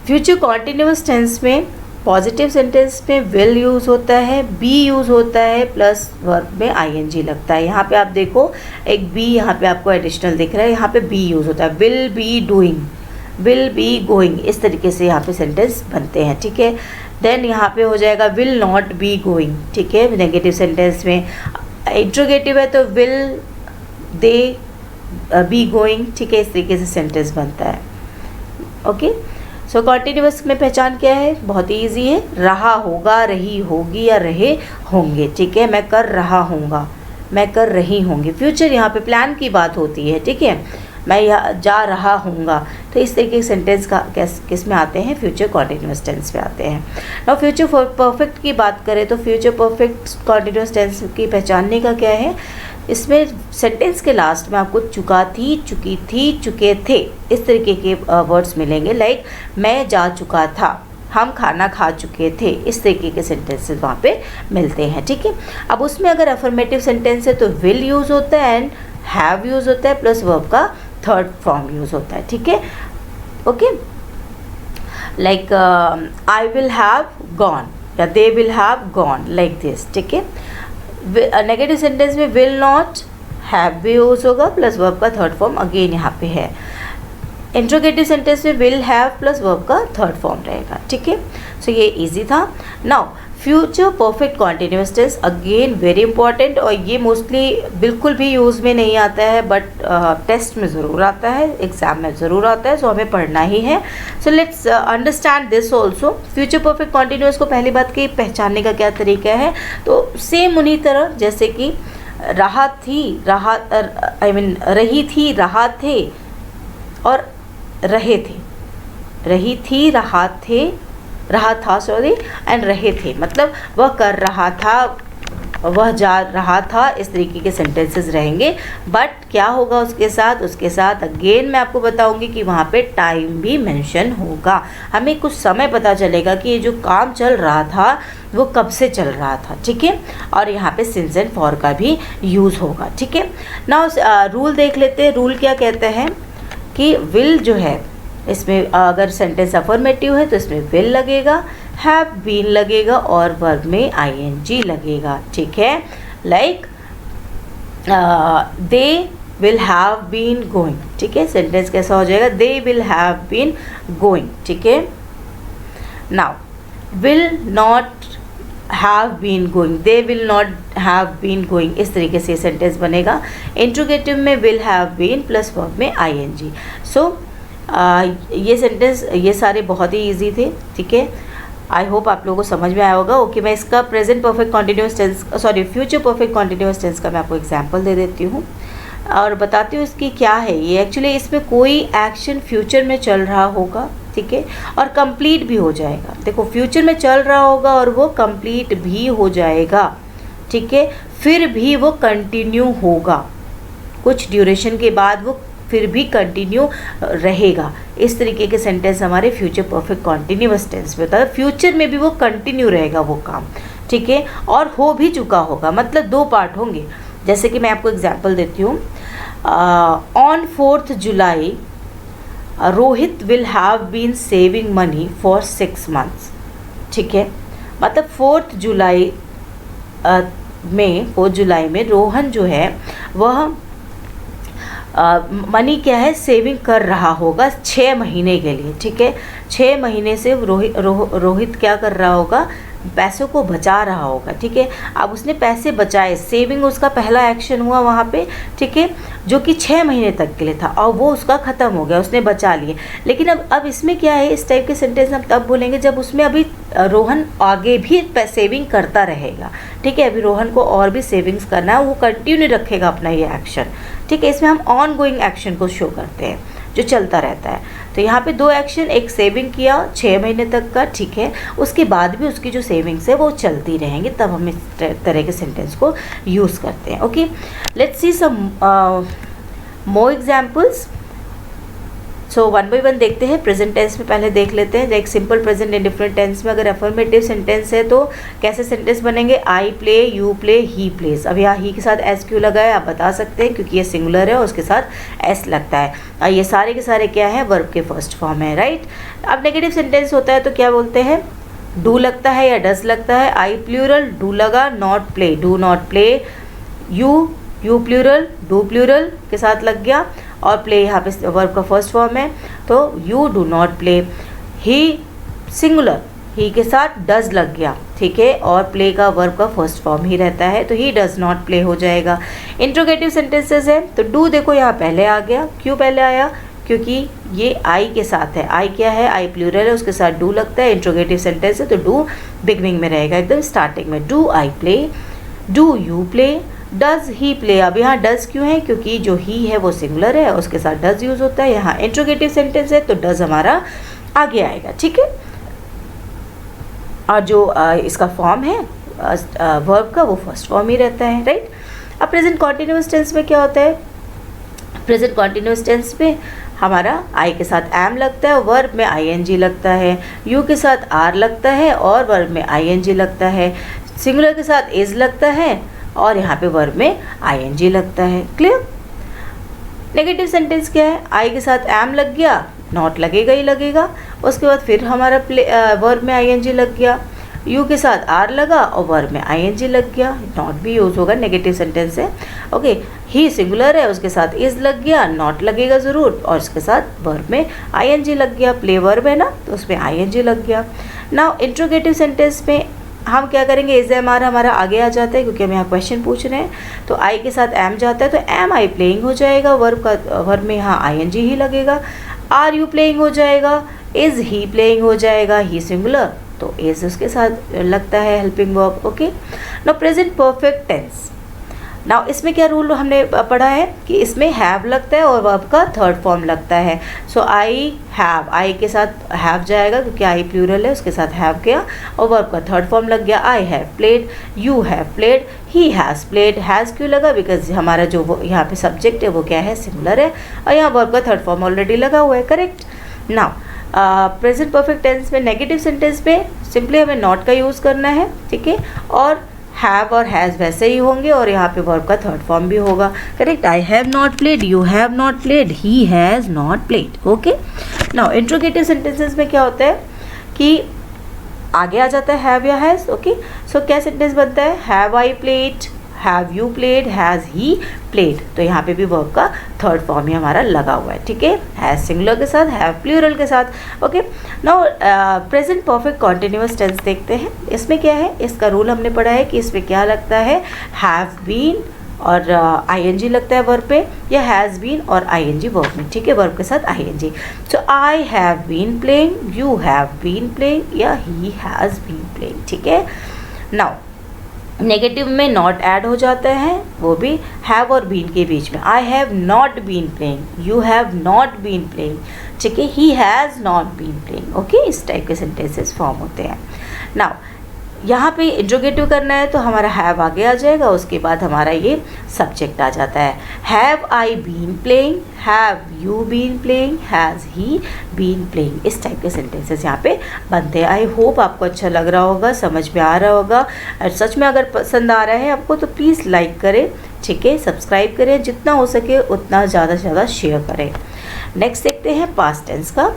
future continuous tense में पॉजिटिव सेंटेंस में विल यूज़ होता है, बी यूज़ होता है, प्लस वर्ब में आईएनजी लगता है। यहाँ पे आप देखो एक बी यहाँ पे आपको एडिशनल दिख रहा है, यहाँ पे बी यूज़ होता है, will be doing, will be going, इस तरीके से यहाँ पे सेंटेंस बनते हैं, ठीक है। देन यहाँ पे हो जाएगा विल नॉट बी गोइंग, ठीक है, नेगेटिव सेंटेंस में। इंट्रोगेटिव है तो विल दे बी गोइंग, ठीक है, इस तरीके से सेंटेंस बनता है। ओके, सो कॉन्टिन्यूअस में पहचान क्या है, बहुत ही ईजी है, रहा होगा, रही होगी या रहे होंगे, ठीक है। मैं कर रहा हूँगा, मैं कर रही होंगी, फ्यूचर यहाँ पे प्लान की बात होती है, ठीक है, मैं यहाँ जा रहा हूँगा, तो इस तरीके के सेंटेंस का किस में आते हैं, फ्यूचर कॉन्टिन्यूअस टेंस में आते हैं। नाउ फ्यूचर परफेक्ट की बात करें तो फ्यूचर परफेक्ट कॉन्टिन्यूअस टेंस की पहचानने का क्या है, इसमें सेंटेंस के लास्ट में आपको चुका थी, चुकी थी, चुके थे, इस तरीके के वर्ड्स मिलेंगे, लाइक मैं जा चुका था, हम खाना खा चुके थे, इस तरीके के सेंटेंसेस वहाँ पे मिलते हैं, ठीक है। अब उसमें अगर अफर्मेटिव सेंटेंस है तो विल यूज़ होता है एंड हैव यूज़ होता है, प्लस वर्ब का थर्ड फॉर्म यूज़ होता है, ठीक है। Okay, like I will have gone या they will have gone, like this, ठीक है। नेगेटिव सेंटेंस में विल नॉट, हैव भी यूज़ होगा, प्लस वर्ब का थर्ड फॉर्म अगेन यहाँ पे है। इंट्रोगेटिव सेंटेंस में विल हैव प्लस वर्ब का थर्ड फॉर्म रहेगा, ठीक है। सो ये इजी था। Now future perfect continuous tense again very important, और ये मोस्टली बिल्कुल भी यूज़ में नहीं आता है, बट टेस्ट में ज़रूर आता है, एग्जाम में ज़रूर आता है, सो हमें पढ़ना ही है. So let's understand this also. Future perfect continuous को पहली बात कि पहचानने का क्या तरीका है, तो सेम उन्हीं तरह जैसे कि रहा थी, रहा रही थी, रहा थे और रहे थे. रही थी, रहा थे, रहा था सॉरी, एंड रहे थे, मतलब वह कर रहा था, वह जा रहा था, इस तरीके के सेंटेंसेस रहेंगे. बट क्या होगा उसके साथ अगेन मैं आपको बताऊंगी कि वहाँ पे टाइम भी मेंशन होगा. हमें कुछ समय पता चलेगा कि ये जो काम चल रहा था वो कब से चल रहा था. ठीक है, और यहाँ पे सिंस एंड फॉर का भी यूज़ होगा. ठीक है, नाउ रूल देख लेते हैं. रूल क्या कहते हैं कि विल जो है, इसमें अगर सेंटेंस अफर्मेटिव है तो इसमें विल लगेगा, हैव बीन लगेगा और वर्ब में आईएनजी लगेगा. ठीक है, like they will have been going. ठीक है, सेंटेंस कैसा हो जाएगा, they will have been going. ठीक है, now will not have been going, they will not have been going, इस तरीके से सेंटेंस बनेगा. इंट्रोगेटिव में will have been plus verb में आईएनजी. सो ये सेंटेंस, ये सारे बहुत ही इजी थे. ठीक है, आई होप आप लोगों को समझ में आया होगा. ओके, मैं इसका present perfect continuous tense, sorry future perfect continuous tense का मैं आपको एग्जांपल दे देती हूँ और बताती हूँ इसकी क्या है. ये एक्चुअली इसमें कोई एक्शन फ्यूचर में चल रहा होगा, ठीक है, और कंप्लीट भी हो जाएगा. देखो, फ्यूचर में चल रहा होगा और वो कंप्लीट भी हो जाएगा. ठीक है, फिर भी वो कंटिन्यू होगा, कुछ ड्यूरेशन के बाद वो फिर भी कंटिन्यू रहेगा. इस तरीके के सेंटेंस हमारे फ्यूचर परफेक्ट कॉन्टिन्यूअस टेंस में होता है. फ्यूचर में भी वो कंटिन्यू रहेगा वो काम. ठीक है, और हो भी चुका होगा, मतलब दो पार्ट होंगे. जैसे कि मैं आपको एग्जांपल देती हूँ. On 4th July Rohit will have been saving money for 6 months. ठीक है, मतलब 4th जुलाई में रोहन जो है वह मनी क्या है, सेविंग कर रहा होगा 6 महीने के लिए. ठीक है, 6 महीने से रोहित क्या कर रहा होगा, पैसों को बचा रहा होगा. ठीक है, अब उसने पैसे बचाए, सेविंग उसका पहला एक्शन हुआ वहाँ पे. ठीक है, जो कि 6 महीने तक के लिए था और वो उसका ख़त्म हो गया, उसने बचा लिए. लेकिन अब इसमें क्या है, इस टाइप के सेंटेंस हम तब बोलेंगे जब उसमें अभी रोहन आगे भी सेविंग करता रहेगा. ठीक है, अभी रोहन को और भी सेविंग्स करना है, वो कंटिन्यू रखेगा अपना ये एक्शन. ठीक है, इसमें हम ऑन गोइंग एक्शन को शो करते हैं जो चलता रहता है. तो यहाँ पे 2 एक्शन, एक सेविंग किया 6 महीने तक का. ठीक है, उसके बाद भी उसकी जो सेविंग्स है वो चलती रहेंगी, तब हम इस तरह के सेंटेंस को यूज़ करते हैं. Okay, let's see some more examples. So one by one देखते हैं. प्रेजेंट टेंस में पहले देख लेते हैं. एक सिंपल प्रेजेंट इंडिफरेंट टेंस में अगर अफर्मेटिव सेंटेंस है तो कैसे सेंटेंस बनेंगे, I play, you play, he place. अब यहाँ ही के साथ एस क्यों लगा है आप बता सकते हैं, क्योंकि ये सिंगुलर है और उसके साथ एस लगता है. और ये सारे के सारे क्या है, वर्ब के फर्स्ट फॉर्म है, राइट. अब नेगेटिव सेंटेंस होता है तो क्या बोलते हैं, डू लगता है या डज लगता है. आई प्लूरल, डू लगा, not play, do not play. You plural, do plural के साथ लग गया, और प्ले यहाँ पे वर्ब का फर्स्ट फॉर्म है तो you do not play. He singular, he के साथ डज लग गया. ठीक है, और प्ले का वर्ब का फर्स्ट फॉर्म ही रहता है तो ही डज नॉट प्ले हो जाएगा. इंट्रोगेटिव सेंटेंसेस है तो डू देखो यहाँ पहले आ गया. क्यों पहले आया, क्योंकि ये आई के साथ है. आई क्या है, आई प्लूरल है, उसके साथ डू लगता है. इंट्रोगेटिव सेंटेंस है तो डू बिगनिंग में रहेगा, एकदम स्टार्टिंग में. Do I play, do you play, does he play. अब यहाँ डज क्यों है, क्योंकि जो ही है वो सिंगुलर है, उसके साथ डज यूज़ होता है. यहाँ इंट्रोगेटिव सेंटेंस है तो डज हमारा आगे आएगा. ठीक है, और जो इसका फॉर्म है वर्ब का वो फर्स्ट फॉर्म ही रहता है, राइट. अब प्रेजेंट कॉन्टिन्यूअस टेंस में क्या होता है, प्रेजेंट कॉन्टिन्यूअस टेंस में हमारा आई के साथ एम लगता है, वर्ब में आईएनजी लगता है. यू के साथ आर लगता है और वर्ब में आईएनजी लगता है. सिंगुलर के साथ इज लगता है और यहाँ पे वर्ब में आईएनजी लगता है. क्लियर. नेगेटिव सेंटेंस क्या है, आई के साथ एम लग गया, नॉट लगेगा ही लगेगा. उसके बाद फिर हमारा वर्ब में आईएनजी लग गया. यू के साथ आर लगा और वर्ब में आईएनजी लग गया, नॉट भी यूज़ होगा, नेगेटिव सेंटेंस है. ओके, ही सिंगुलर है, उसके साथ इज लग गया, नॉट लगेगा ज़रूर, और उसके साथ वर्ब में आईएनजी लग गया. प्ले वर्ब है ना तो उसमें आईएनजी लग गया. नाउ इंट्रोगेटिव सेंटेंस में हम क्या करेंगे, इज एम आर हमारा आगे आ जाता है क्योंकि हम यहाँ क्वेश्चन पूछ रहे हैं, तो आई के साथ एम जाता है, तो एम आई प्लेइंग हो जाएगा, वर्ब में यहाँ आई एन जी ही लगेगा। आर यू प्लेइंग हो जाएगा, इज़ ही प्लेइंग हो जाएगा, ही सिंगुलर तो इज़ उसके साथ लगता है helping verb. Okay, now present perfect tense. Now इसमें क्या रूल हमने पढ़ा है कि इसमें हैव लगता है और वर्ब का थर्ड फॉर्म लगता है। सो आई हैव, आई के साथ हैव जाएगा क्योंकि आई प्लूरल है, उसके साथ हैव गया और वर्ब का थर्ड फॉर्म लग गया। I have played, you have played, he has played. Has क्यों लगा, बिकॉज हमारा जो वो यहाँ पे सब्जेक्ट है वो क्या है, सिंगुलर है, और यहाँ वर्ब का थर्ड फॉर्म ऑलरेडी लगा हुआ है। Correct. Now present perfect tense में नेगेटिव सेंटेंस में सिंपली हमें नॉट का यूज़ करना है, ठीक है, और हैव और हैज़ वैसे ही होंगे और यहाँ पे वर्ब का थर्ड फॉर्म भी होगा। Correct. I have not played, you have not played, he has not played. Okay, now interrogative sentences में क्या होता है कि आगे आ जाता है हैव या हैज़। ओके, सो क्या सेंटेंस बनता है, have I played, have you played, has he played, तो यहाँ पे भी वर्ब का थर्ड फॉर्म ही हमारा लगा हुआ है। ठीक है, हैज़ सिंगुलर के साथ, हैव प्लूरल के साथ। Okay, now present perfect continuous tense देखते हैं। इसमें क्या है, इसका रूल हमने पढ़ा है कि इसमें क्या लगता है, हैव बीन और आईएनजी लगता है वर्ब पे, या हैज़ बीन और आईएनजी वर्ब में। ठीक है, वर्ब के साथ ING. So I have been playing, you have been playing, या ही हैज़ बीन प्लेइंग। ठीक है, नाउ नेगेटिव में नॉट ऐड हो जाता है, वो भी हैव और बीन के बीच में। I have not been playing, you have not been playing, ठीक है, he has not been playing. Okay, इस टाइप के सेंटेंसेस फॉर्म होते हैं। नाउ यहाँ पे इंट्रोगेटिव करना है तो हमारा हैव आगे आ जाएगा, उसके बाद हमारा ये सब्जेक्ट आ जाता है। Have I been playing, have you been playing, has he been playing, इस टाइप के सेंटेंसेस यहाँ पे बनते हैं। आई होप आपको अच्छा लग रहा होगा, समझ में आ रहा होगा, और सच में अगर पसंद आ रहा है आपको तो प्लीज़ लाइक करें, ठीक है, सब्सक्राइब करें, जितना हो सके उतना ज़्यादा से ज़्यादा शेयर करें। नेक्स्ट देखते हैं पास्ट टेंस का।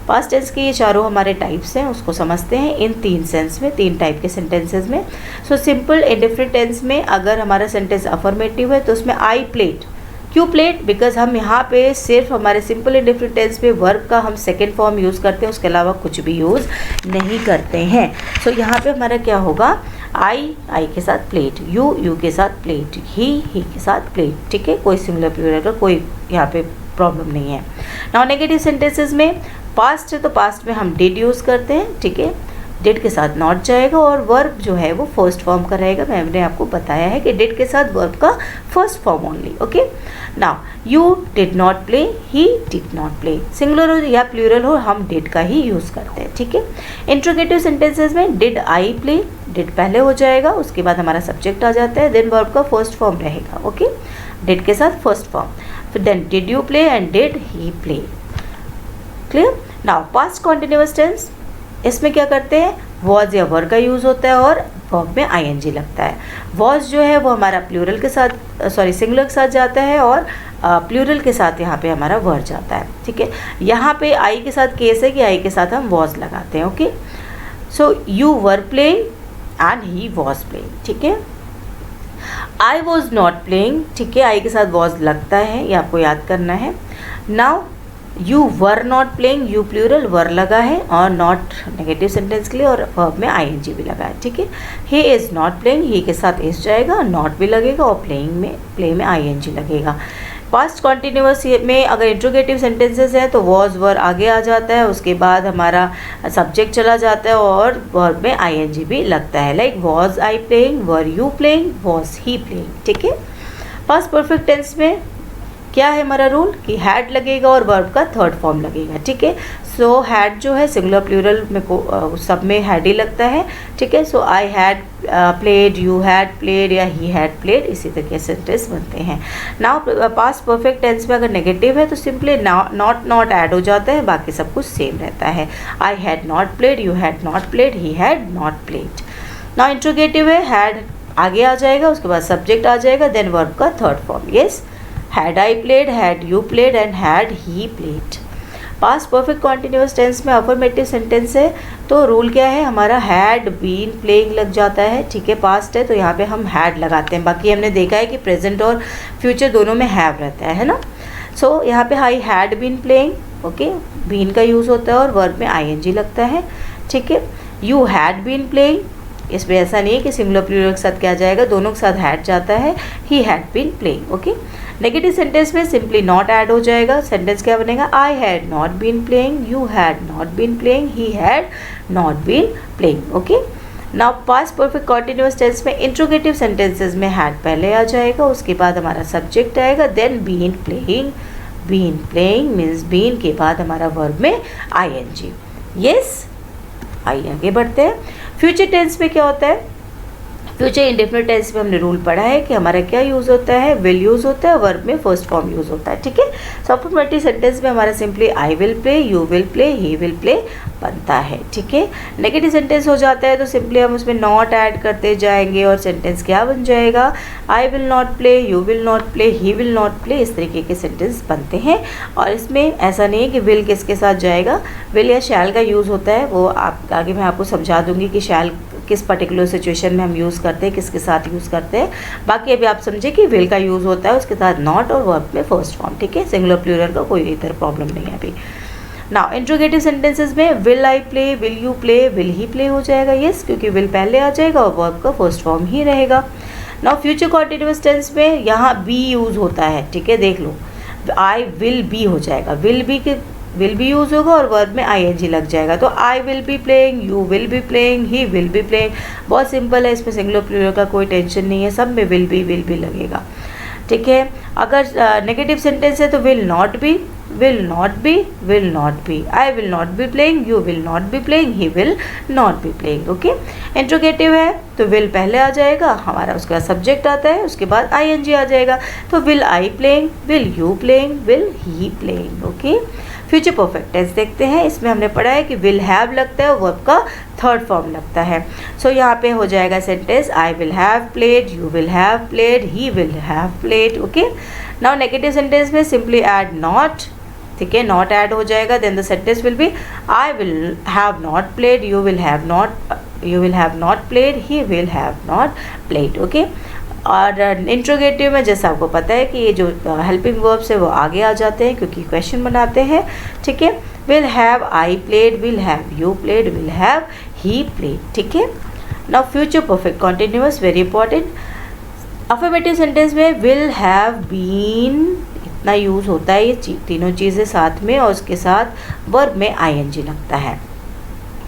पास्ट टेंस के ये चारों हमारे टाइप्स हैं, उसको समझते हैं इन तीन सेंस में, तीन टाइप के सेंटेंसेस में। सो सिंपल इंडिफरेंट टेंस में अगर हमारा सेंटेंस अफर्मेटिव है तो उसमें आई प्लेड। क्यों प्लेड, बिकॉज हम यहाँ पे सिर्फ हमारे सिंपल इंडिफरेंट टेंस में वर्ब का हम सेकेंड फॉर्म यूज़ करते हैं, उसके अलावा कुछ भी यूज़ नहीं करते हैं। सो यहाँ पे हमारा क्या होगा, आई के साथ प्लेड, यू के साथ प्लेड, ही के साथ प्लेड। ठीक है, कोई सिंगुलर प्लूरल का कोई यहाँ पे प्रॉब्लम नहीं है। नाउ नेगेटिव सेंटेंसेस में पास्ट है तो पास्ट में हम डिड यूज़ करते हैं, ठीक है, डिड के साथ नॉट जाएगा और वर्ब जो है वो फर्स्ट फॉर्म का रहेगा। मैंने आपको बताया है कि डिड के साथ वर्ब का first form only. Okay, now you did not play, he did not play, singular हो या प्लूरल हो हम डिड का ही यूज़ करते हैं। ठीक है, इंट्रोगेटिव सेंटेंसेस में डिड आई प्ले, डिड पहले हो जाएगा, उसके बाद हमारा सब्जेक्ट आ जाता है, देन वर्ब का फर्स्ट फॉर्म रहेगा। ओके, डिड के साथ फर्स्ट फॉर्म, फिर then did you play and did he play. Clear. Now past continuous tense, इसमें क्या करते हैं, वॉज या वर का यूज़ होता है और वर्ब में आईएनजी लगता है। वॉज जो है वो हमारा प्लूरल के साथ सिंगुलर के साथ जाता है और प्लूरल के साथ यहाँ पे हमारा वर जाता है। ठीक है, यहाँ पे आई के साथ केस है कि आई के साथ हम वॉज लगाते हैं। Okay, so you were playing and he was playing. ठीक है, आई वॉज नॉट प्लेइंग, ठीक है, आई के साथ वॉज लगता है, ये आपको याद करना है। Now you were not playing, you plural, were लगा है और नॉट नेगेटिव सेंटेंस के लिए और वर्ब में आईएनजी भी लगा है। ठीक है, ही इज़ नॉट प्लेइंग, ही के साथ इस जाएगा, नॉट भी लगेगा और प्ले में आईएनजी लगेगा। पास्ट कॉन्टिन्यूअस में अगर इंट्रोगेटिव सेंटेंसेस है तो वॉज वर आगे आ जाता है, उसके बाद हमारा सब्जेक्ट चला जाता है और वर्ब में आईएनजी भी लगता है, like was I playing, were you playing, was he playing. ठीक है, पास्ट परफेक्ट टेंस में क्या है हमारा रूल कि हैड लगेगा और वर्ब का थर्ड फॉर्म लगेगा। ठीक है, सो हैड जो है सिंगुलर प्लूरल में सब में हैड ही लगता है। ठीक है, so I had played, you had played या ही हैड प्लेड, इसी तरह के सेंटेंस बनते हैं। नाउ पास्ट परफेक्ट टेंस में अगर नेगेटिव है तो सिंपली नॉट ऐड हो जाता है, बाकी सब कुछ सेम रहता है। आई had not played, you had not played, he had not played. Now interrogative है, हैड आगे आ जाएगा, उसके बाद सब्जेक्ट आ जाएगा, देन वर्ब का third form. Yes, had I played, had you played and had he played। Past perfect continuous tense में affirmative sentence है तो रूल क्या है हमारा, हैड बीन प्लेइंग लग जाता है। ठीक है, पास्ट है तो यहाँ पे हम हैड लगाते हैं, बाकी हमने देखा है कि प्रेजेंट और फ्यूचर दोनों में हैव रहता है ना। सो यहाँ पे I had been playing, okay, been का यूज़ होता है और वर्ब में आईएनजी लगता है। ठीक है, यू हैड बीन प्लेइंग, इसमें ऐसा नहीं है कि सिंगुलर प्लूरल के साथ क्या जाएगा, दोनों के साथ हैड जाता है, he had been playing. Okay, negative sentence में सिंपली नॉट ऐड हो जाएगा, सेंटेंस क्या बनेगा, I had not been playing, you had not been playing, he had not been playing. Okay, now past perfect continuous tense में interrogative sentences में had पहले आ जाएगा, उसके बाद हमारा सब्जेक्ट आएगा, then been playing. Been playing means been के बाद हमारा वर्ब में आईएनजी। यस, आइए आगे बढ़ते हैं। फ्यूचर टेंस में क्या होता है, फ्यूचर इंडेफिनिट टेंस में हमने रूल पढ़ा है कि हमारा क्या यूज़ होता है, विल यूज़ होता है, वर्ब में फर्स्ट फॉर्म यूज़ होता है। ठीक है, सो अफर्मेटिव सेंटेंस में हमारा simply I will play, you will play, he will play बनता है। ठीक है, नेगेटिव सेंटेंस हो जाता है तो सिंपली हम उसमें नॉट ऐड करते जाएंगे और सेंटेंस क्या बन जाएगा, I will not play, you will not play, he will not play, इस तरीके के सेंटेंस बनते हैं। और इसमें ऐसा नहीं है कि विल किसके साथ जाएगा, विल या शैल का यूज़ होता है, वो आप आगे मैं आपको समझा दूंगी कि शैल किस पर्टिकुलर सिचुएशन में हम यूज़ करते हैं, किसके साथ यूज़ करते हैं। बाकी अभी आप समझे कि विल का यूज़ होता है, उसके साथ नॉट और वर्ब में फर्स्ट फॉर्म। ठीक है, सिंगुलर प्लूरल का कोई इधर प्रॉब्लम नहीं है अभी। नाउ इंट्रोगेटिव सेंटेंसेस में will I play, will you play, will he play हो जाएगा। यस, क्योंकि विल पहले आ जाएगा और वर्ब का फर्स्ट फॉर्म ही रहेगा। नाउ फ्यूचर कॉन्टिन्यूअस टेंस में यहाँ बी यूज़ होता है। ठीक है, देख लो, आई विल बी हो जाएगा, विल बी यूज़ होगा और वर्ब में आईएनजी लग जाएगा, तो I will be playing, you will be playing, he will be playing. बहुत सिंपल है, इसमें सिंगुलर प्लूरल का कोई टेंशन नहीं है, सब में विल बी लगेगा। ठीक है, अगर नेगेटिव सेंटेंस है तो will not be, will not be, will not be, I will not be playing, you will not be playing, he will not be playing। Okay, interrogative है तो will पहले आ जाएगा हमारा, उसके बाद सब्जेक्ट आता है, उसके बाद ing आ जाएगा, तो will I playing, will you playing, will he playing। Okay, future perfect tense देखते हैं, इसमें हमने पढ़ा है कि विल हैव लगता है और वर्ब का थर्ड फॉर्म लगता है। सो यहाँ पे हो जाएगा sentence I will have played, you will have played, he will have played. Okay, now negative sentence में सिंपली ऐड नॉट। ठीक है, नॉट ऐड हो जाएगा, then the sentence will be I will have not played, you will have not played, he will have not played. Okay, और interrogative में जैसा आपको पता है कि ये जो हेल्पिंग वर्ब्स है वो आगे आ जाते हैं क्योंकि क्वेश्चन बनाते हैं। ठीक है, will have I played, will have you played, will have he played. ठीक है, now future perfect continuous, very important. Affirmative sentence में विल हैव बीन इतना यूज़ होता है, ये तीनों चीज़ें साथ में और उसके साथ वर्ब में आईएनजी लगता है,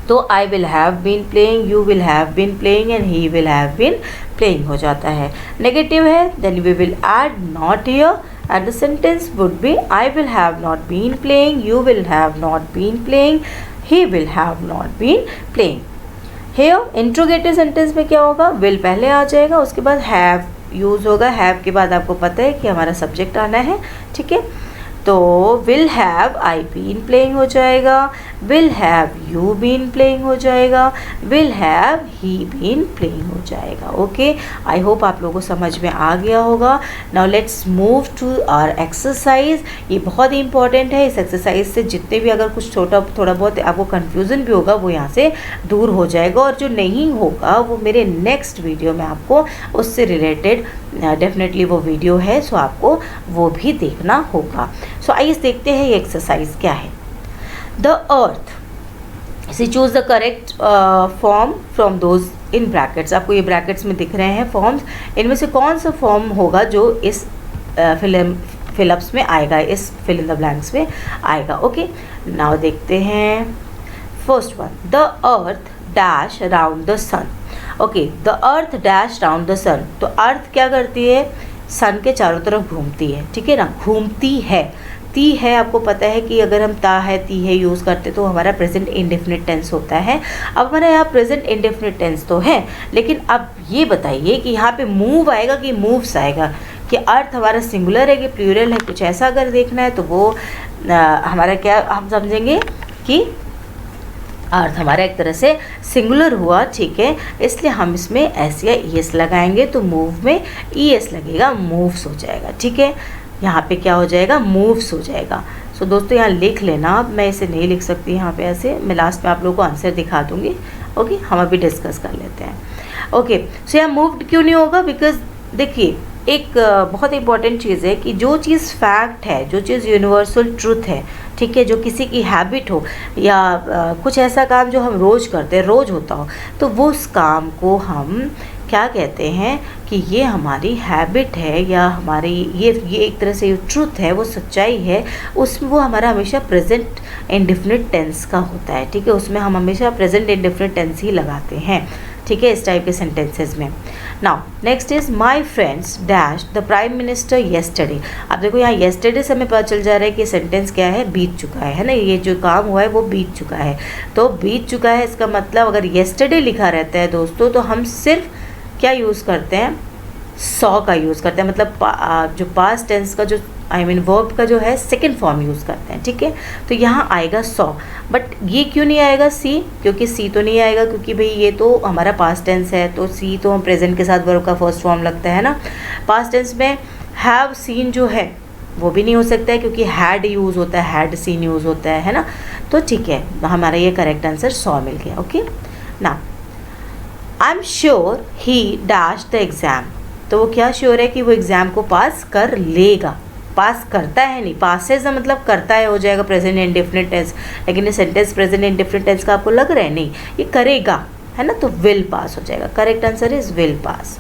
तो I will have been playing, you will have been playing and he will have been playing हो जाता है। नेगेटिव है then we will add not here and the sentence would be I will have not been playing, you will have not been playing, he will have not been playing. Here interrogative sentence में क्या होगा, will पहले आ जाएगा, उसके बाद have use होगा, have के बाद आपको पता है कि हमारा सब्जेक्ट आना है। ठीक है, तो will have I been playing हो जाएगा, will have you been playing हो जाएगा, will have he been playing हो जाएगा। ओके, आई होप आप लोगों को समझ में आ गया होगा। Now let's move to our exercise. ये बहुत ही इंपॉर्टेंट है, इस एक्सरसाइज से जितने भी अगर कुछ थोड़ा बहुत आपको कन्फ्यूज़न भी होगा वो यहाँ से दूर हो जाएगा, और जो नहीं होगा वो मेरे नेक्स्ट वीडियो में आपको उससे रिलेटेड डेफिनेटली वो वीडियो है, सो आपको वो भी देखना होगा। सो आइए देखते हैं ये एक्सरसाइज क्या है। The earth see choose the correct form from those in brackets. आपको ये ब्रैकेट्स में दिख रहे हैं फॉर्म्स, इनमें से कौन सा फॉर्म होगा जो इस फिलअप्स में आएगा, इस फिल इन द ब्लैंक्स में आएगा। ओके, नाउ देखते हैं first one, the earth dash round the sun. Okay, the earth dash round the sun, तो अर्थ क्या करती है, सन के चारों तरफ घूमती है। ठीक है ना, घूमती है, ती है, आपको पता है कि अगर हम ता है ती है यूज़ करते तो हमारा प्रेजेंट इंडेफिनिट टेंस होता है। अब हमारा यहाँ प्रेजेंट इंडेफिनिट टेंस तो है, लेकिन अब ये बताइए कि यहाँ पे मूव आएगा कि मूव्स आएगा, कि अर्थ हमारा सिंगुलर है कि प्लूरल है, कुछ ऐसा अगर देखना है तो वो हमारा क्या हम समझेंगे कि अर्थ हमारा एक तरह से सिंगुलर हुआ। ठीक है, इसलिए हम इसमें एस या ई एस लगाएंगे, तो मूव में ई एस लगेगा, मूव्स हो जाएगा। ठीक है, यहाँ पे क्या हो जाएगा, मूव्स हो जाएगा। सो दोस्तों यहाँ लिख लेना, अब मैं इसे नहीं लिख सकती यहाँ पे ऐसे, मैं लास्ट में आप लोगों को आंसर दिखा दूँगी। ओके, हम अभी डिस्कस कर लेते हैं। ओके, सो यहाँ मूव्ड क्यों नहीं होगा, बिकॉज देखिए एक बहुत इंपॉर्टेंट चीज़ है कि जो चीज़ फैक्ट है, जो चीज़ यूनिवर्सल ट्रुथ है, ठीक है, जो किसी की हैबिट हो या कुछ ऐसा काम जो हम रोज़ करते हैं, रोज़ होता हो, तो वो उस काम को हम क्या कहते हैं कि ये हमारी हैबिट है या हमारी ये एक तरह से ट्रुथ है, वो सच्चाई है, उसमें वो हमारा हमेशा प्रेजेंट इंडेफिनिट टेंस का होता है, ठीक है, उसमें हम हमेशा प्रेजेंट इंडेफिनिट टेंस ही लगाते हैं, ठीक है, इस टाइप के सेंटेंसेस में। Now next is my friends dash the prime minister yesterday. अब देखो यहाँ येस्टरडे से हमें पता चल जा रहा है कि सेंटेंस क्या है, बीत चुका है ना, ये जो काम हुआ है वो बीत चुका है। तो बीत चुका है इसका मतलब अगर येस्टरडे लिखा रहता है दोस्तों, तो हम सिर्फ क्या यूज़ करते हैं, सॉ का यूज़ करते हैं, मतलब जो पास्ट टेंस का जो वर्ब का जो है सेकंड फॉर्म यूज़ करते हैं, ठीक है। तो यहाँ आएगा सॉ, बट ये क्यों नहीं आएगा सी, क्योंकि सी तो नहीं आएगा, क्योंकि भाई ये तो हमारा पास्ट टेंस है, तो सी तो हम प्रेजेंट के साथ वर्ब का फर्स्ट फॉर्म लगता है ना। पास्ट टेंस में हैव सीन जो है वो भी नहीं हो सकता है, क्योंकि हैड यूज़ होता है, हैड सीन यूज़ होता है ना। तो ठीक है, हमारा ये करेक्ट आंसर सॉ मिल गया। ओके, ना I am sure he dash the exam. तो वो क्या श्योर है कि वो एग्ज़ाम को पास कर लेगा, पास करता है नहीं, पासेज मतलब करता है हो जाएगा प्रेजेंट इंडेफिनिट टेंस, लेकिन ये सेंटेंस प्रेजेंट इंडेफिनिट टेंस का आपको लग रहा है, नहीं ये करेगा है ना, तो विल पास हो जाएगा। Correct answer is will pass.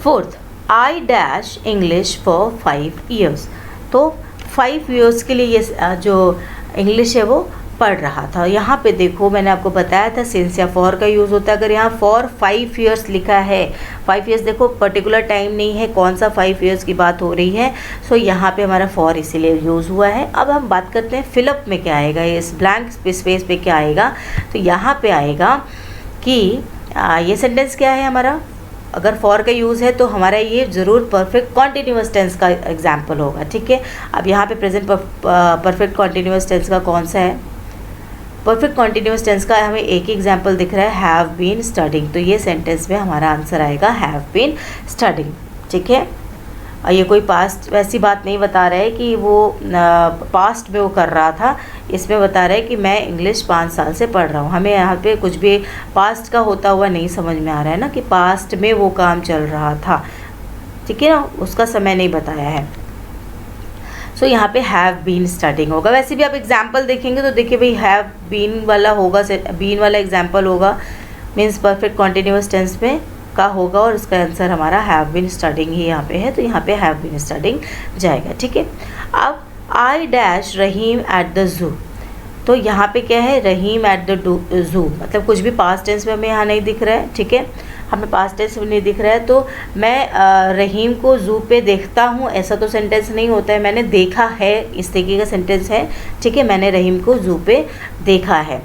Fourth, I dash English for 5 years। तो 5 years के लिए ये जो इंग्लिश है वो पढ़ रहा था। यहाँ पे देखो मैंने आपको बताया था सिंस या फॉर का यूज़ होता है। अगर यहाँ फॉर 5 years लिखा है, 5 years देखो पर्टिकुलर टाइम नहीं है, कौन सा 5 years की बात हो रही है, सो यहाँ पे हमारा फॉर इसीलिए यूज़ हुआ है। अब हम बात करते हैं फिलअप में क्या आएगा, इस ब्लैंक स्पेस पे क्या आएगा। तो यहाँ पे आएगा कि ये सेंटेंस क्या है हमारा, अगर फॉर का यूज़ है तो हमारा ये ज़रूर परफेक्ट कॉन्टिन्यूस टेंस का एग्जाम्पल होगा, ठीक है। अब यहाँ पे प्रेजेंट परफेक्ट कॉन्टिन्यूस टेंस का कौन सा है, परफेक्ट कॉन्टिन्यूस टेंस का हमें एक ही एग्जाम्पल दिख रहा है, हैव बीन स्टडिंग। तो ये सेंटेंस में हमारा आंसर आएगा हैव बीन स्टडिंग, ठीक है। और ये कोई पास्ट वैसी बात नहीं बता रहा है कि वो पास्ट में वो कर रहा था, इसमें बता रहा है कि मैं इंग्लिश 5 साल से पढ़ रहा हूँ। हमें यहाँ पे कुछ भी पास्ट का होता हुआ नहीं समझ में आ रहा है ना, कि पास्ट में वो काम चल रहा था, ठीक है ना, उसका समय नहीं बताया है। सो यहाँ पे हैव बीन स्टडिंग होगा। वैसे भी आप एग्जाम्पल देखेंगे तो देखिए भाई हैव बीन वाला होगा, बीन वाला एग्जाम्पल होगा, मीन्स परफेक्ट कॉन्टिन्यूस टेंस में का होगा, और इसका आंसर हमारा हैव बीन स्टडिंग ही यहाँ पे है, तो यहाँ पे हैव बीन स्टडिंग जाएगा, ठीक है। अब I dash Rahim at the zoo. तो यहाँ पे क्या है, रहीम एट द ज़ू, मतलब कुछ भी पास्ट टेंस में हमें यहाँ नहीं दिख रहा है, ठीक है, हमें पास्ट टेंस में नहीं दिख रहा है। तो मैं रहीम को ज़ू पे देखता हूँ, ऐसा तो सेंटेंस नहीं होता है, मैंने देखा है, इस तरीके का सेंटेंस है, ठीक है, मैंने रहीम को ज़ू पे देखा है।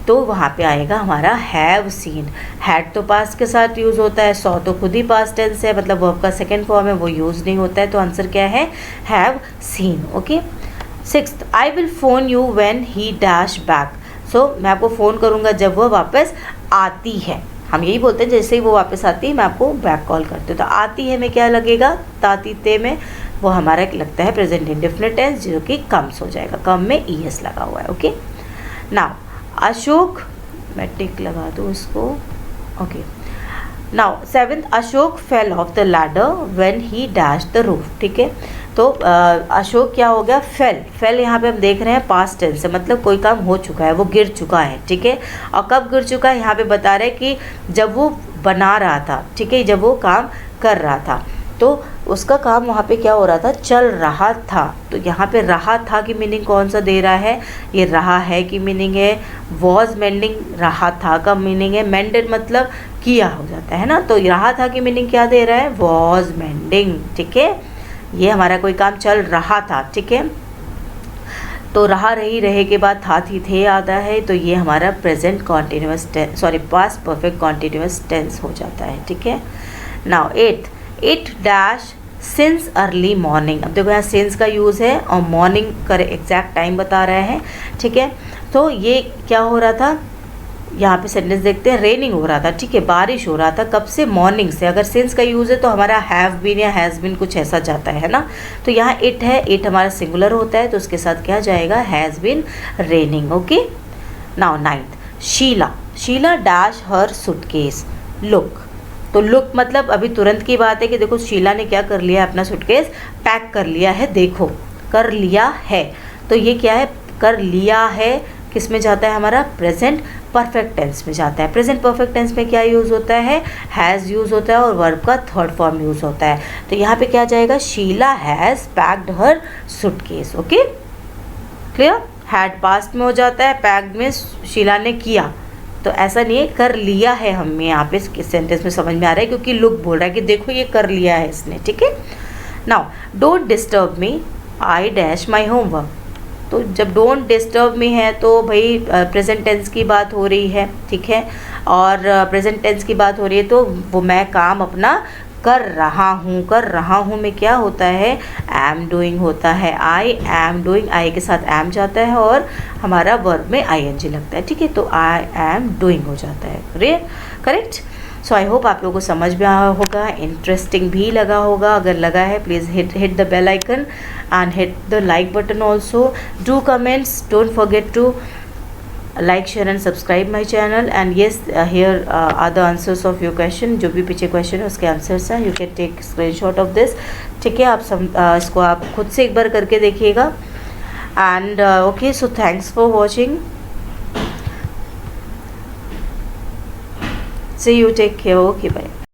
तो वहाँ पे आएगा हमारा हैव सीन। हैड तो पास्ट के साथ यूज़ होता है, सॉ तो खुद ही पास्ट टेंस है, मतलब वर्ब का सेकेंड फॉर्म है, वो यूज़ नहीं होता है, तो आंसर क्या है, have seen. Okay. 6th, I will phone you when he dash back. So मैं आपको फ़ोन करूँगा जब वह वापस आती है। हम यही बोलते हैं जैसे ही वो वापस आती है मैं आपको बैक कॉल करती हूँ। तो आती है में क्या लगेगा, तातीते में वो हमारा लगता है प्रेजेंट इंडेफिनिट टेंस, जो कि कम्स हो जाएगा, कम में ईएस लगा हुआ है। ओके। नाउ अशोक, मैं टिक लगा दूँ इसको। Okay. Now 7th, Ashok fell off the ladder when he dash the roof. ठीक है, तो अशोक क्या हो गया, फेल यहाँ पे हम देख रहे हैं पास्ट टेंस है, मतलब कोई काम हो चुका है, वो गिर चुका है, ठीक है। और कब गिर चुका है, यहाँ पे बता रहे हैं कि जब वो बना रहा था, ठीक है, जब वो काम कर रहा था, तो उसका काम वहाँ पे क्या हो रहा था, चल रहा था। तो यहाँ पे रहा था की मीनिंग कौन सा दे रहा है, ये रहा है की मीनिंग है, वॉज मेंडिंग, रहा था का मीनिंग है, मेंडेड मतलब किया हो जाता है ना, तो रहा था की मीनिंग क्या दे रहा है, वॉज मेंडिंग। ठीक है, ये हमारा कोई काम चल रहा था, ठीक है। तो रहा रही रहे के बाद था थी थे आता है, तो ये हमारा present continuous tense, sorry past perfect continuous tense हो जाता है, ठीक है। Now 8th, it dash since early morning. अब देखो यहाँ सिंस का यूज़ है और मॉर्निंग का एग्जैक्ट टाइम बता रहा है, ठीक है। तो ये क्या हो रहा था, यहाँ पे सेंटेंस देखते हैं, रेनिंग हो रहा था, ठीक है, बारिश हो रहा था, कब से, मॉर्निंग से। अगर सिंस का यूज़ है तो हमारा हैव बीन या हैज़ बीन कुछ ऐसा जाता है ना, तो यहाँ इट है, इट हमारा सिंगुलर होता है, तो उसके साथ क्या जाएगा, has been raining. Okay. Now 9th, Sheela dash her suitcase. Look, तो लुक मतलब अभी तुरंत की बात है कि देखो शीला ने क्या कर लिया है, अपना सूटकेस पैक कर लिया है, देखो कर लिया है। तो ये क्या है, कर लिया है किस में जाता है, हमारा प्रेजेंट परफेक्ट टेंस में जाता है। प्रेजेंट परफेक्ट टेंस में क्या यूज़ होता है, हैज़ यूज़ होता है और वर्ब का थर्ड फॉर्म यूज़ होता है। तो यहाँ पे क्या जाएगा, Sheela has packed her suitcase. Okay clear. Had past में हो जाता है, पैक्ड में शीला ने किया, तो ऐसा नहीं है, कर लिया है हमें यहाँ पे सेंटेंस में समझ में आ रहा है, क्योंकि लुक बोल रहा है कि देखो ये कर लिया है इसने, ठीक है। Now don't disturb me, I dash my homework. तो जब डोंट डिस्टर्ब मी है तो भाई प्रेजेंट टेंस की बात हो रही है, ठीक है, और प्रेजेंट टेंस की बात हो रही है तो वो मैं काम अपना कर रहा हूँ। कर रहा हूँ में क्या होता है, एम डूइंग होता है, आई एम डूइंग, आई के साथ एम जाता है और हमारा वर्ब में आई एन जी लगता है, ठीक है, तो आई एम डूइंग हो जाता है, करेक्ट। सो आई होप आप लोगों को समझ में आया होगा, इंटरेस्टिंग भी लगा होगा। अगर लगा है please hit the bell icon and hit the like button also. Do comments, don't forget to like, share and subscribe my channel. And yes, here are the answers of your question. जो भी पीछे question है उसके answers हैं, you can take screenshot of this, ठीक है। आप इसको आप खुद से एक बार करके देखिएगा। and okay, so thanks for watching, see you, take care, okay, bye.